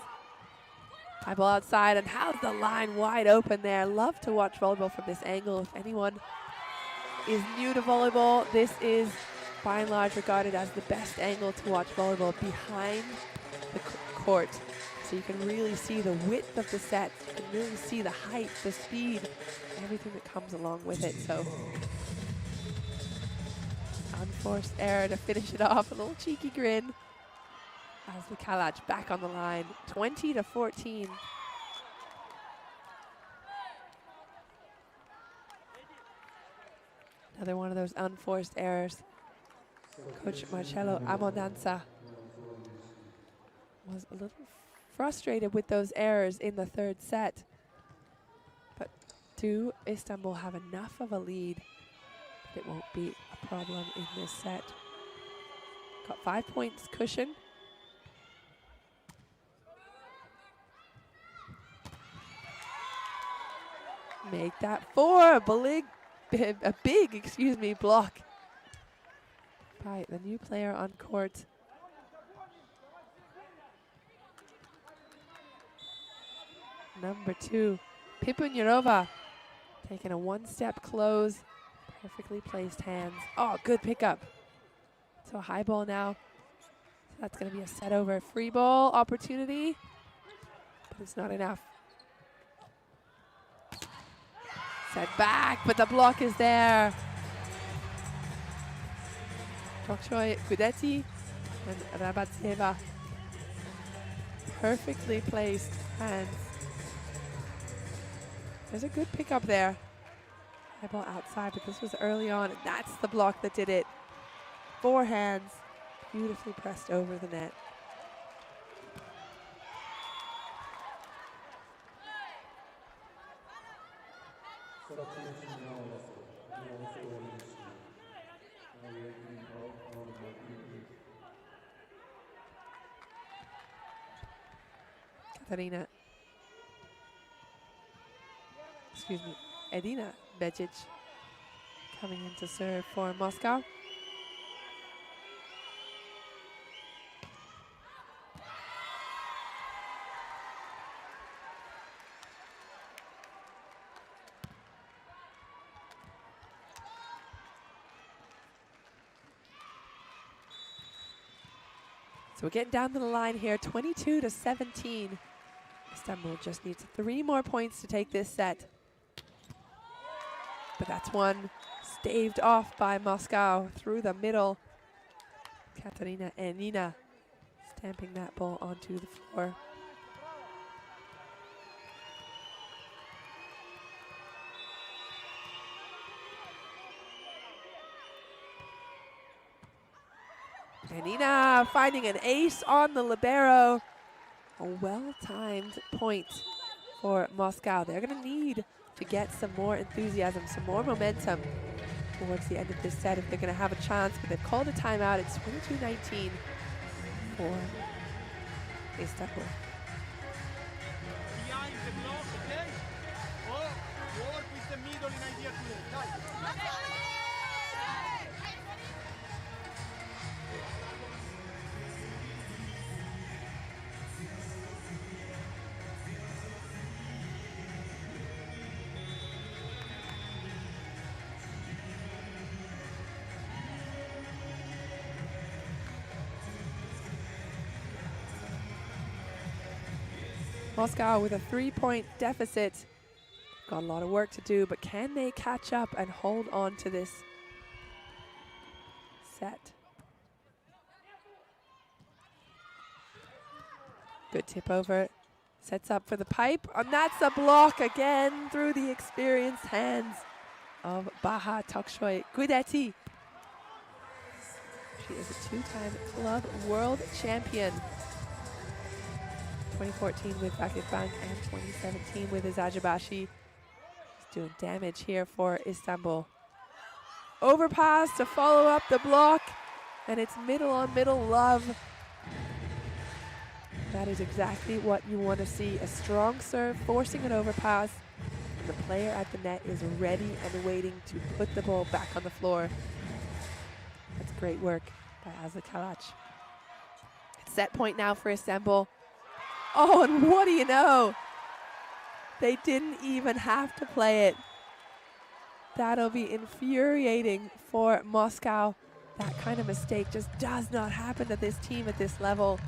High ball outside, and how's the line wide open there? Love to watch volleyball from this angle. If anyone is new to volleyball, this is by and large regarded as the best angle to watch volleyball, behind the court. So you can really see the width of the set, you can really see the height, the speed, everything that comes along with it. So unforced error to finish it off, a little cheeky grin as the Kalac back on the line, 20-14. Another one of those unforced errors. Coach Marcello Amondanza was a little frustrated with those errors in the third set. But do Istanbul have enough of a lead that it won't be a problem in this set? Got 5 points cushion. Make that 4, a big block by the new player on court. Number 2, Pipunirova, taking a one-step close, perfectly placed hands. Oh, good pickup. So a high ball now. So that's going to be a set over. Free ball opportunity, but it's not enough. Set back, but the block is there. Tokchoy Gudetti and Rabatseva. Perfectly placed hands. There's a good pickup there. High ball outside, but this was early on, and that's the block that did it. 4 hands, beautifully pressed over the net. Edina Bejic coming in to serve for Moscow. So we're getting down to the line here, 22-17. Istanbul just needs 3 more points to take this set. that's one staved off by Moscow through the middle. Katarina and Nina stamping that ball onto the floor. And Nina finding an ace on the libero. A well-timed point for Moscow. They're going to need to get some more enthusiasm, some more momentum towards the end of this set if they're going to have a chance. But they've called a timeout. It's 22-19 for Istanbul. Behind the block, okay? Or work with the middle in idea today. Moscow with a 3-point deficit. Got a lot of work to do, but can they catch up and hold on to this set? Good tip over. Sets up for the pipe, and that's a block again through the experienced hands of Baha Toksoy Gudeti. She is a 2-time club world champion. 2014 with Vakifbank and 2017 with Azajabashi. She's doing damage here for Istanbul. Overpass to follow up the block, and it's middle on middle love. That is exactly what you want to see. A strong serve, forcing an overpass. And the player at the net is ready and waiting to put the ball back on the floor. That's great work by Azza Kalac. It's set point now for Istanbul. Oh, and what do you know? They didn't even have to play it. That'll be infuriating for Moscow. That kind of mistake just does not happen to this team at this level.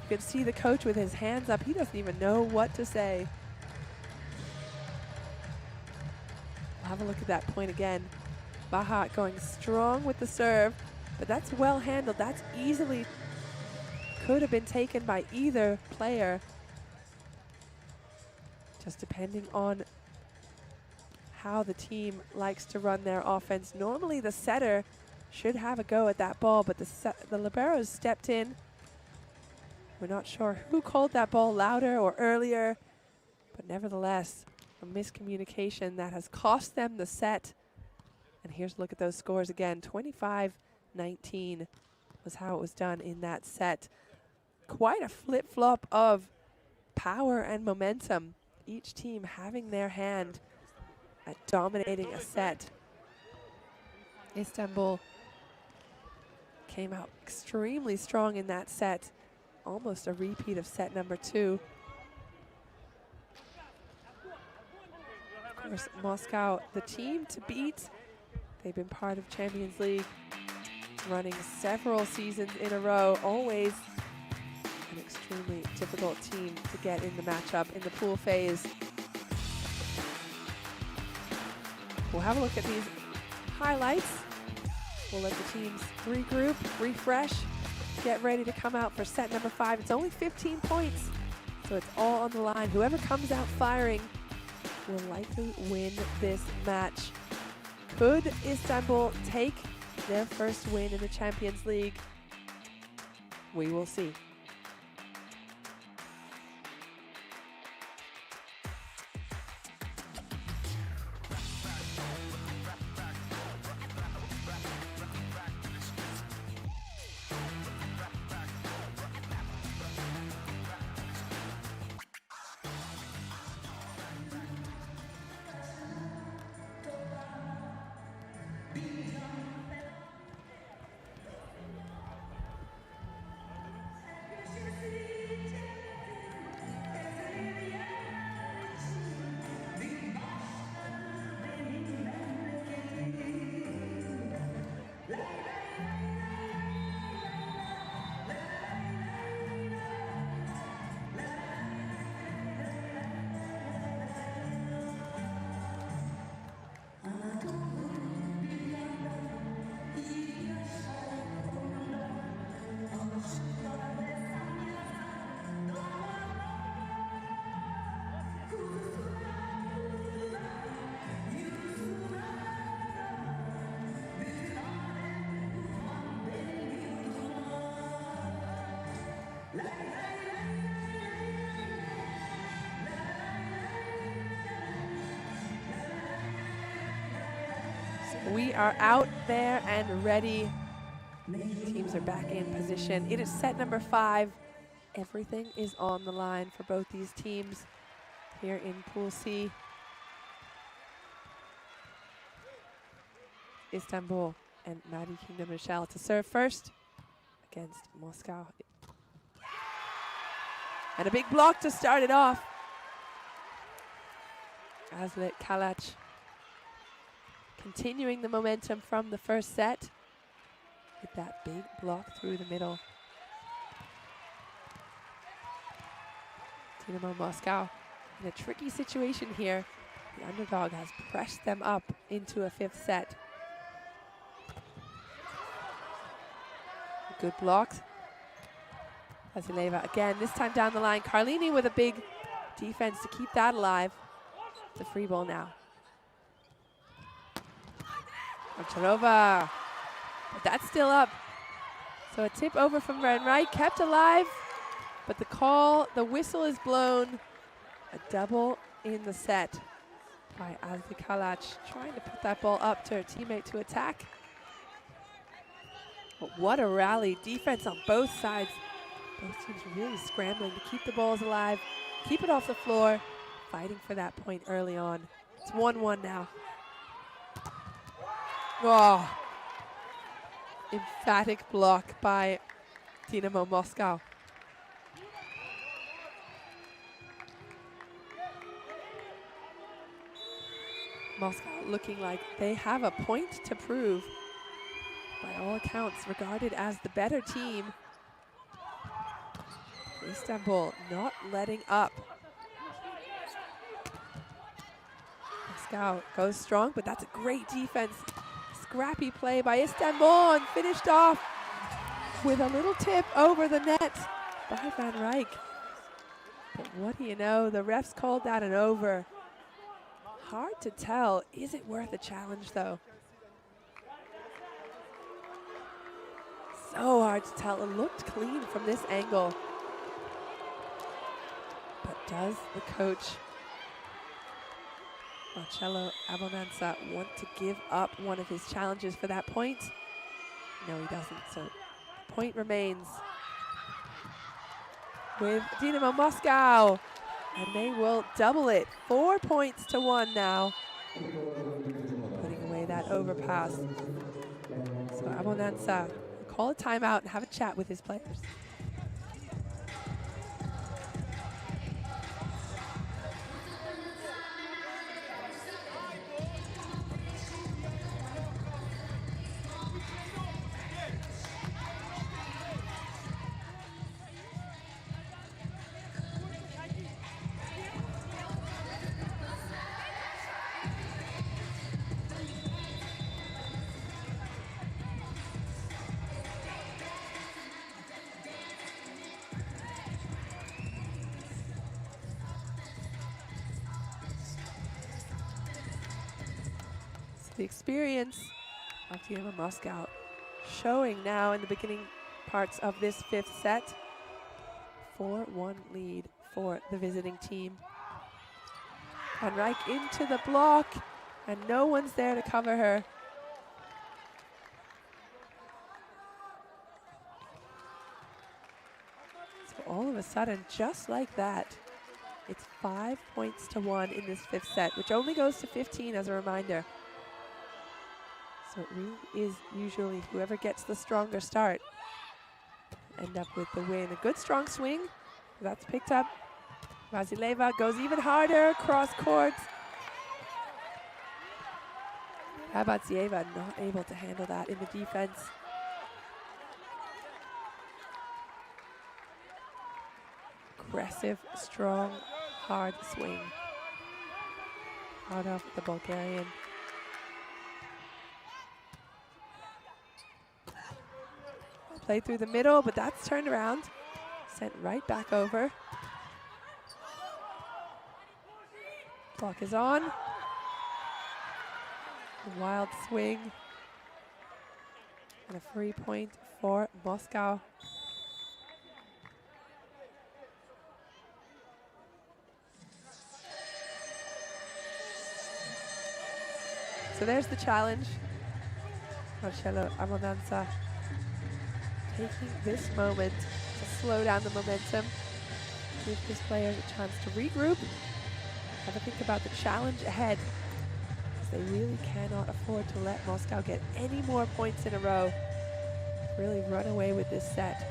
You can see the coach with his hands up. He doesn't even know what to say. We'll have a look at that point again. Baha going strong with the serve, but that's well handled. That's easily could have been taken by either player, just depending on how the team likes to run their offense. Normally the setter should have a go at that ball, but the liberos stepped in. We're not sure who called that ball louder or earlier, but nevertheless, a miscommunication that has cost them the set. And here's a look at those scores again. 25-19 was how it was done in that set. Quite a flip-flop of power and momentum. Each team having their hand at dominating a set. Istanbul came out extremely strong in that set. Almost a repeat of set number 2. Of course, Moscow, the team to beat. They've been part of Champions League, running several seasons in a row. Always an extremely difficult team to get in the matchup in the pool phase. We'll have a look at these highlights. We'll let the teams regroup, refresh, get ready to come out for set number 5. It's only 15 points, so it's all on the line. Whoever comes out firing will likely win this match. Could Istanbul take their first win in the Champions League? We will see. So we are out there and ready. Teams are back in position. It is set number 5. Everything is on the line for both these teams here in Pool C. Istanbul and Maddie Kingdom Michelle to serve first against Moscow. And a big block to start it off. Aslet Kalac continuing the momentum from the first set with that big block through the middle. Dinamo Moscow in a tricky situation here. The underdog has pressed them up into a 5th set. Good blocks. Vasileva again, this time down the line. Carlini with a big defense to keep that alive. It's a free ball now. Goncharova, but that's still up. So a tip over from Van Rijk, kept alive, but the whistle is blown. A double in the set by Asli Kalac, trying to put that ball up to her teammate to attack. But what a rally, defense on both sides. Both teams really scrambling to keep the balls alive, keep it off the floor, fighting for that point early on. It's 1-1 now. Oh, emphatic block by Dinamo Moscow. Moscow looking like they have a point to prove. By all accounts, regarded as the better team. Istanbul not letting up. Moscow goes strong, but that's a great defense. Scrappy play by Istanbul and finished off with a little tip over the net by Van Rijk. But what do you know, the refs called that an over. Hard to tell. Is it worth a challenge though? So hard to tell. It looked clean from this angle. But does the coach, Marcello Abonanza, want to give up one of his challenges for that point? No, he doesn't. So the point remains with Dinamo Moscow. And they will double it. 4 points to 1 now. Putting away that overpass. So Abonanza will call a timeout and have a chat with his players. The experience of Dinamo Moscow showing now in the beginning parts of this 5th set. 4-1 lead for the visiting team. Van Rijk into the block, and no one's there to cover her. So all of a sudden, just like that, it's 5 points to 1 in this 5th set, which only goes to 15 as a reminder. So it really is usually whoever gets the stronger start end up with the win. A good strong swing, that's picked up. Vasileva goes even harder, cross court. Abatsieva not able to handle that in the defense. Aggressive, strong, hard swing out of the Bulgarian. Play through the middle, but that's turned around. Sent right back over. Clock is on. A wild swing. And a free point for Moscow. So there's the challenge. Marcelo Amonanza taking this moment to slow down the momentum, give his players a chance to regroup, have a think about the challenge ahead, because they really cannot afford to let Moscow get any more points in a row. Really run away with this set.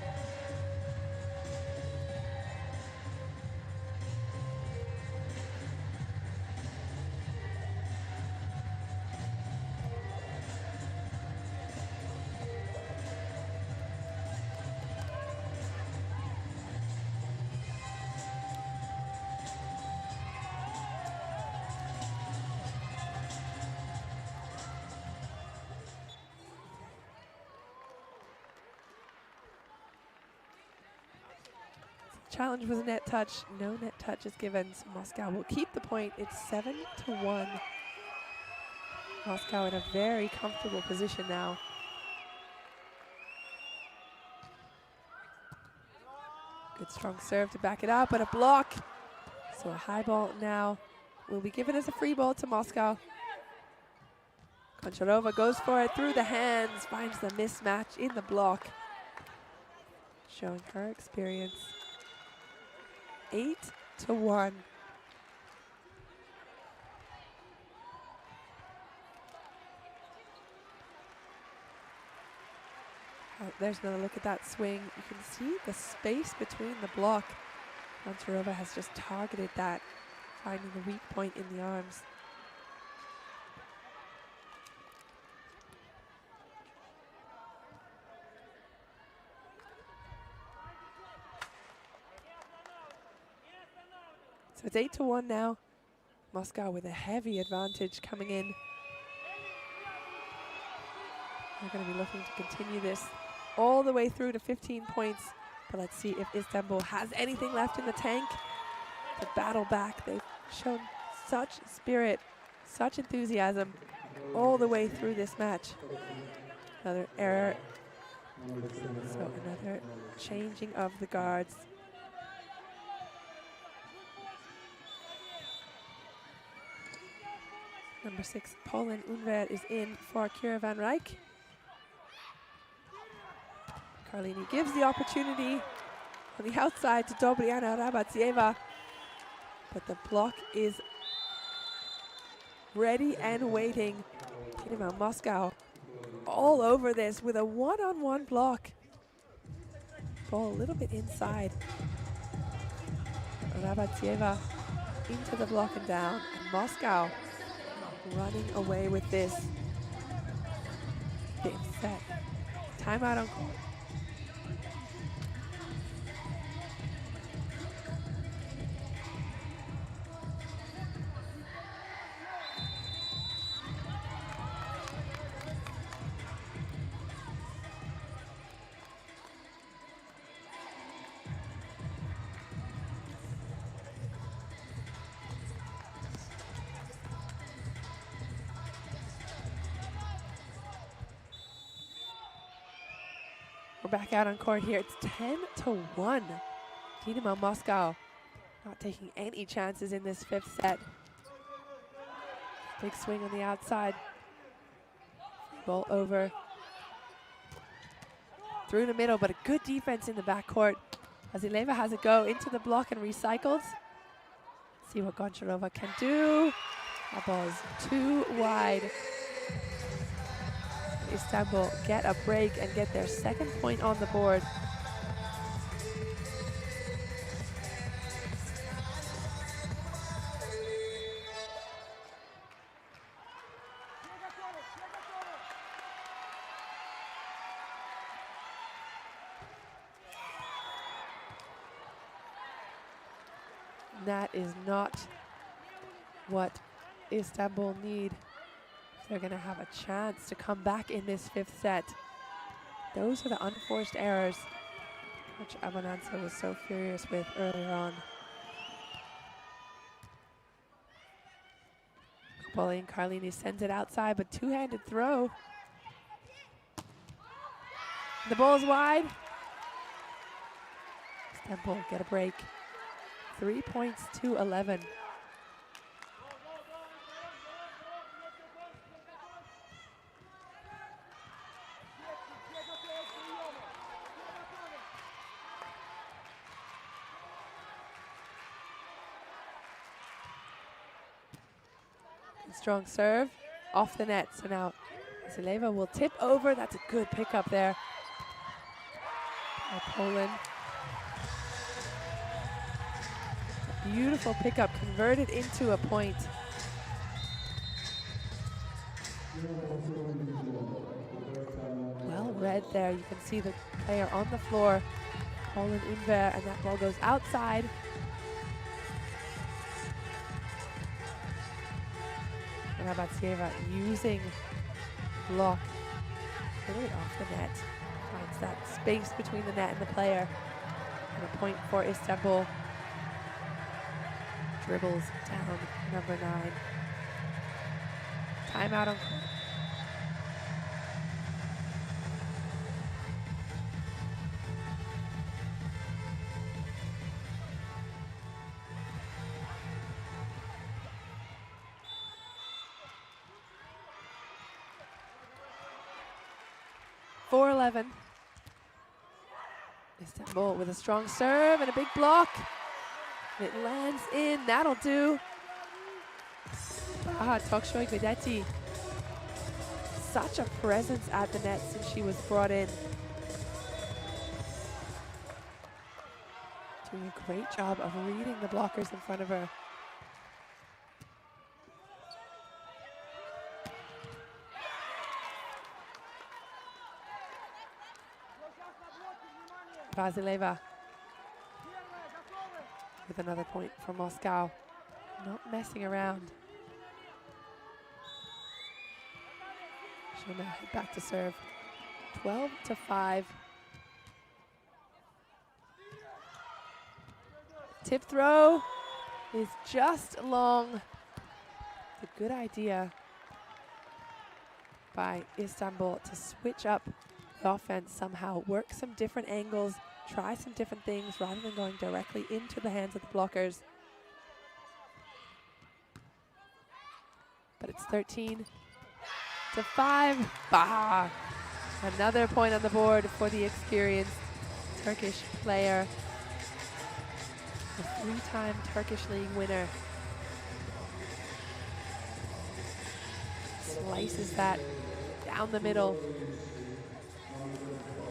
Challenge was a net touch. No net touch is given, so Moscow will keep the point. It's 7-1. Moscow in a very comfortable position now. Good strong serve to back it up, but a block. So a high ball now will be given as a free ball to Moscow. Goncharova goes for it through the hands, finds the mismatch in the block. Showing her experience. 8-1. Oh, there's another look at that swing. You can see the space between the block. Goncharova has just targeted that, finding the weak point in the arms. So it's 8-1 now. Moscow with a heavy advantage coming in. They're going to be looking to continue this all the way through to 15 points. But let's see if Istanbul has anything left in the tank to battle back. They've shown such spirit, such enthusiasm all the way through this match. Another error. So another changing of the guards. Number 6, Poland Unver is in for Kira van Rijk. Carlini gives the opportunity on the outside to Dobriana Rabatsieva, but the block is ready and waiting. Dinamo Moscow all over this with a one-on-one block. Ball a little bit inside. Rabatsieva into the block and down, and Moscow running away with this. Fifth set. Timeout on court. We're back out on court here. It's 10-1. Dinamo Moscow not taking any chances in this fifth set. Big swing on the outside. Ball over. Through the middle, but a good defense in the backcourt. Azileva has a go into the block and recycles. See what Goncharova can do. That ball is too wide. Istanbul get a break and get their second point on the board. That is not what Istanbul need. They're going to have a chance to come back in this fifth set. Those are the unforced errors, which Amonanza was so furious with earlier on. Pauline Carlini sends it outside, but two-handed throw. The ball's wide. Istanbul get a break. 3 points to 11. Strong serve off the net. So now Zaleva will tip over. That's a good pickup there by Poland. A beautiful pickup converted into a point. Well read there. You can see the player on the floor, Poland Unver, and that ball goes outside. And Abatsieva using block, really off the net, finds that space between the net and the player. And a point for Istanbul. Dribbles down number 9. Timeout on court. Istanbul with a strong serve and a big block. It lands in, that'll do. Tokshoy Guidetti. Such a presence at the net since she was brought in. Doing a great job of reading the blockers in front of her. Vasileva with another point for Moscow. Not messing around. She'll now head back to serve. 12-5. Tip throw is just long. A good idea by Istanbul to switch up the offense somehow, work some different angles, try some different things rather than going directly into the hands of the blockers. But it's 13-5. Another point on the board for the experienced Turkish player. The 3-time Turkish League winner. Slices that down the middle.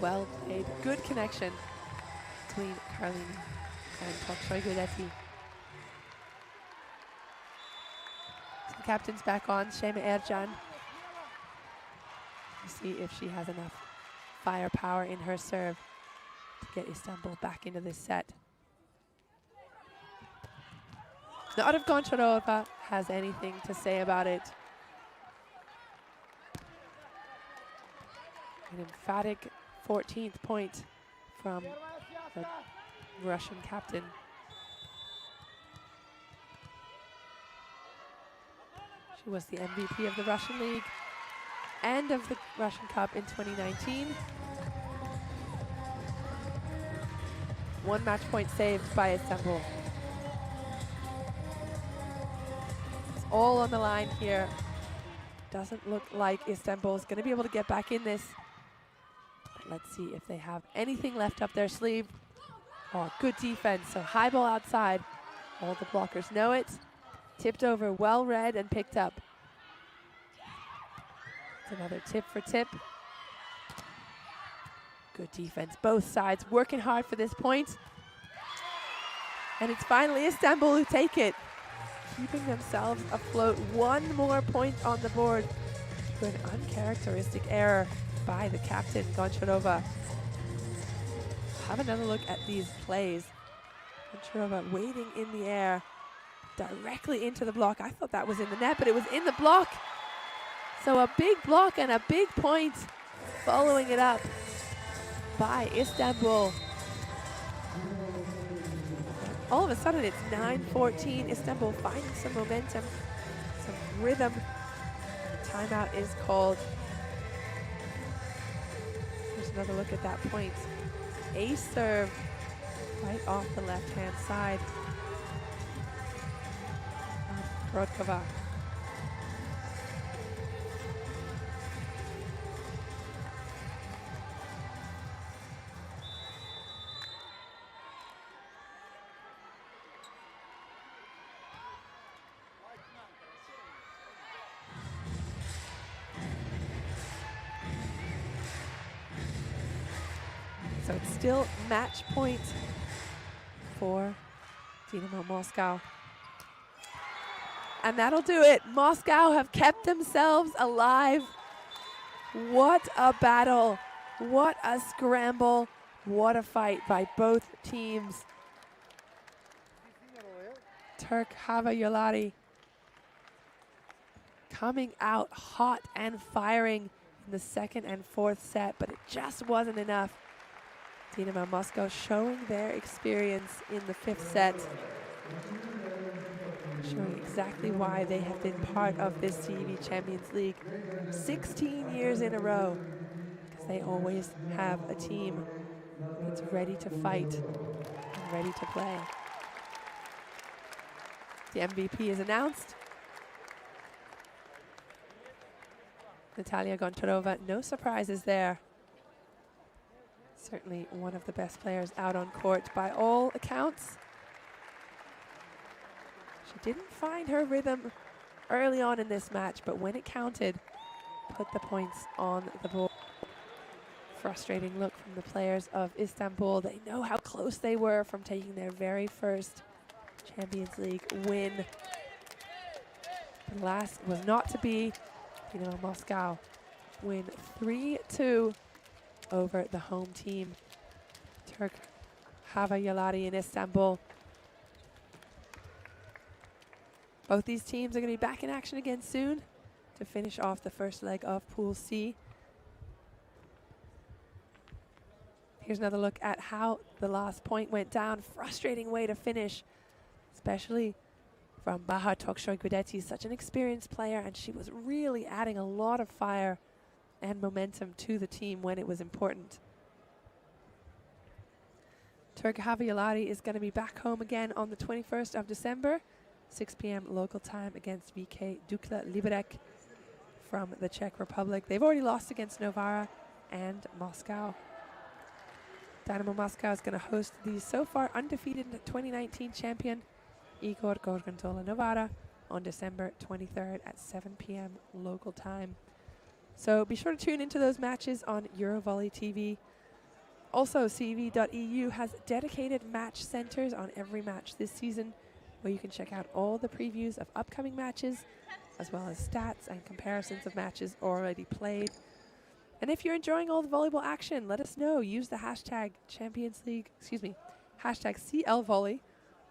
Well played, good connection between Karolina and Tokshoy Guidetti. The captain's back on, Shema Ercan. We'll see if she has enough firepower in her serve to get Istanbul back into this set. Not if Goncharova has anything to say about it. An emphatic 14th point from the Russian captain. She was the MVP of the Russian League and of the Russian Cup in 2019. 1 match point saved by Istanbul. It's all on the line here. Doesn't look like Istanbul is going to be able to get back in this. Let's see if they have anything left up their sleeve. Oh, good defense. So high ball outside. All the blockers know it. Tipped over, well read and picked up. It's another tip for tip. Good defense, both sides working hard for this point. And it's finally Istanbul who take it. Keeping themselves afloat. 1 more point on the board for an uncharacteristic error by the captain, Goncharova. Have another look at these plays. Goncharova waiting in the air, directly into the block. I thought that was in the net, but it was in the block. So a big block and a big point following it up by Istanbul. All of a sudden it's 9-14. Istanbul finding some momentum, some rhythm. The timeout is called. Here's another look at that point. Ace serve right off the left-hand side of Brodkova. So it's still match point for Dinamo Moscow. And that'll do it. Moscow have kept themselves alive. What a battle. What a scramble. What a fight by both teams. Turk Havayolari coming out hot and firing in the second and fourth set, but it just wasn't enough. Dinamo Moscow showing their experience in the fifth set, showing exactly why they have been part of this CEV Champions League 16 years in a row, because they always have a team that's ready to fight and ready to play. The MVP is announced. Natalia Gontarova, no surprises there. Certainly one of the best players out on court by all accounts. She didn't find her rhythm early on in this match, but when it counted, put the points on the board. Frustrating look from the players of Istanbul. They know how close they were from taking their very first Champions League win. The last was not to be. Dinamo Moscow win 3-2 over the home team, Turk Havayolari in Istanbul. Both these teams are going to be back in action again soon to finish off the first leg of Pool C. Here's another look at how the last point went down. Frustrating way to finish, especially from Bahar Toksoy-Gudetti, such an experienced player, and she was really adding a lot of fire and momentum to the team when it was important. Turk Havayolari is going to be back home again on the 21st of December, 6 p.m. local time against VK Dukla Liberec from the Czech Republic. They've already lost against Novara and Moscow. Dinamo Moscow is going to host the so far undefeated 2019 champion Igor Gorgonzola Novara on December 23rd at 7 p.m. local time. So be sure to tune into those matches on Eurovolley TV. Also, CEV.eu has dedicated match centers on every match this season, where you can check out all the previews of upcoming matches, as well as stats and comparisons of matches already played. And if you're enjoying all the volleyball action, let us know. Use the hashtag Champions League, hashtag CLVolley,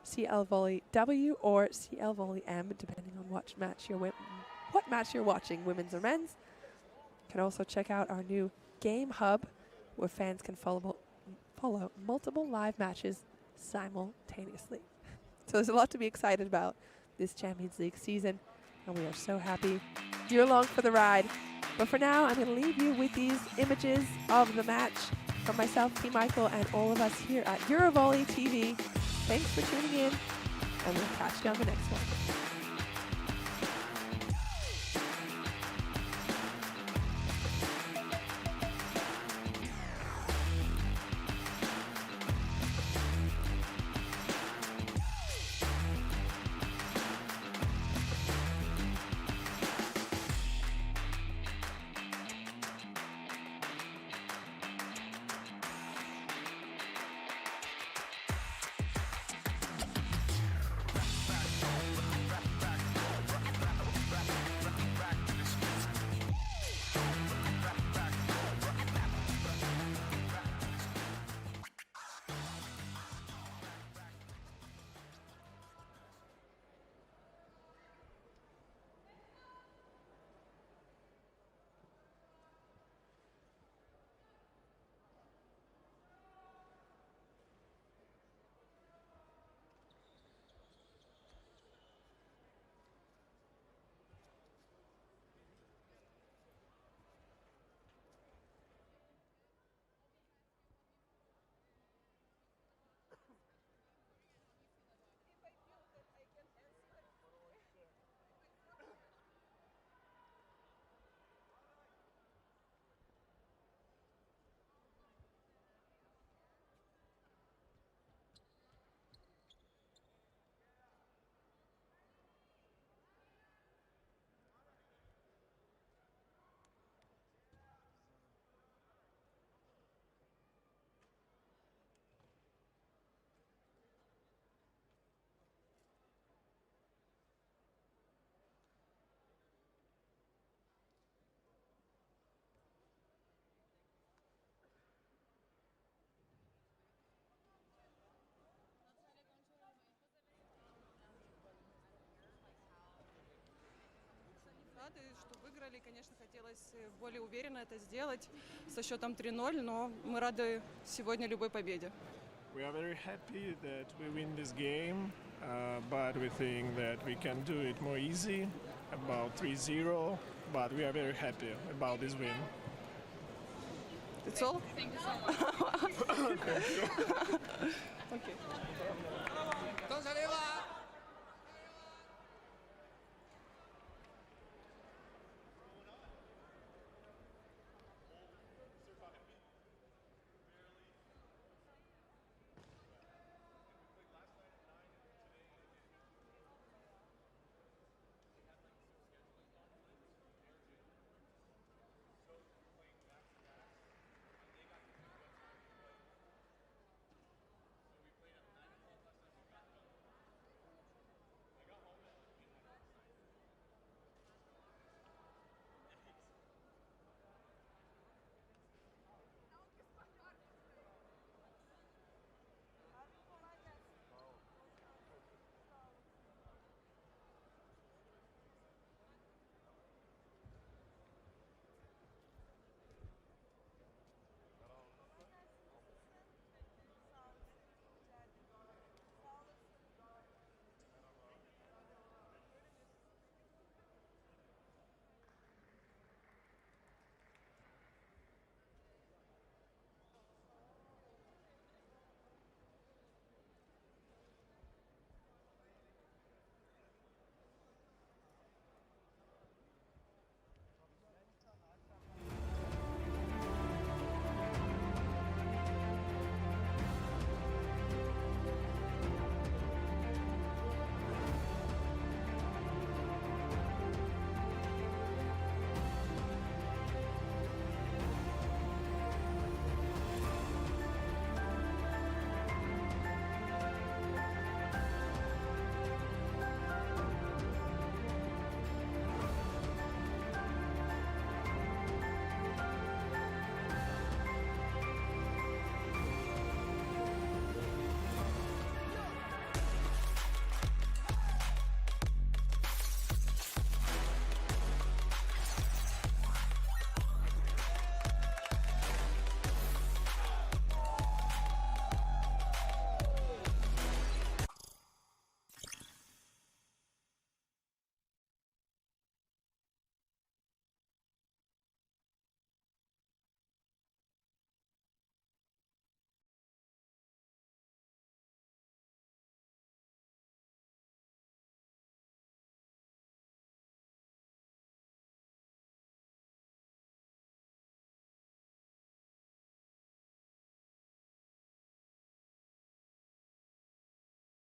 CLVolleyW or CLVolleyM, depending on what match you're watching, women's or men's. You can also check out our new Game Hub, where fans can follow multiple live matches simultaneously. So there's a lot to be excited about this Champions League season, and we are so happy you're along for the ride. But for now, I'm going to leave you with these images of the match from myself, T. Michael, and all of us here at Eurovolley TV. Thanks for tuning in, and we'll catch you on the next one. волей, конечно, хотелось более уверенно это сделать со счетом 3-0, но мы рады сегодня любой победе. We are very happy that we win this game, but we think that we can do it more easy, about 3-0, but we are very happy about this win. That's all? Thank you so much. Okay.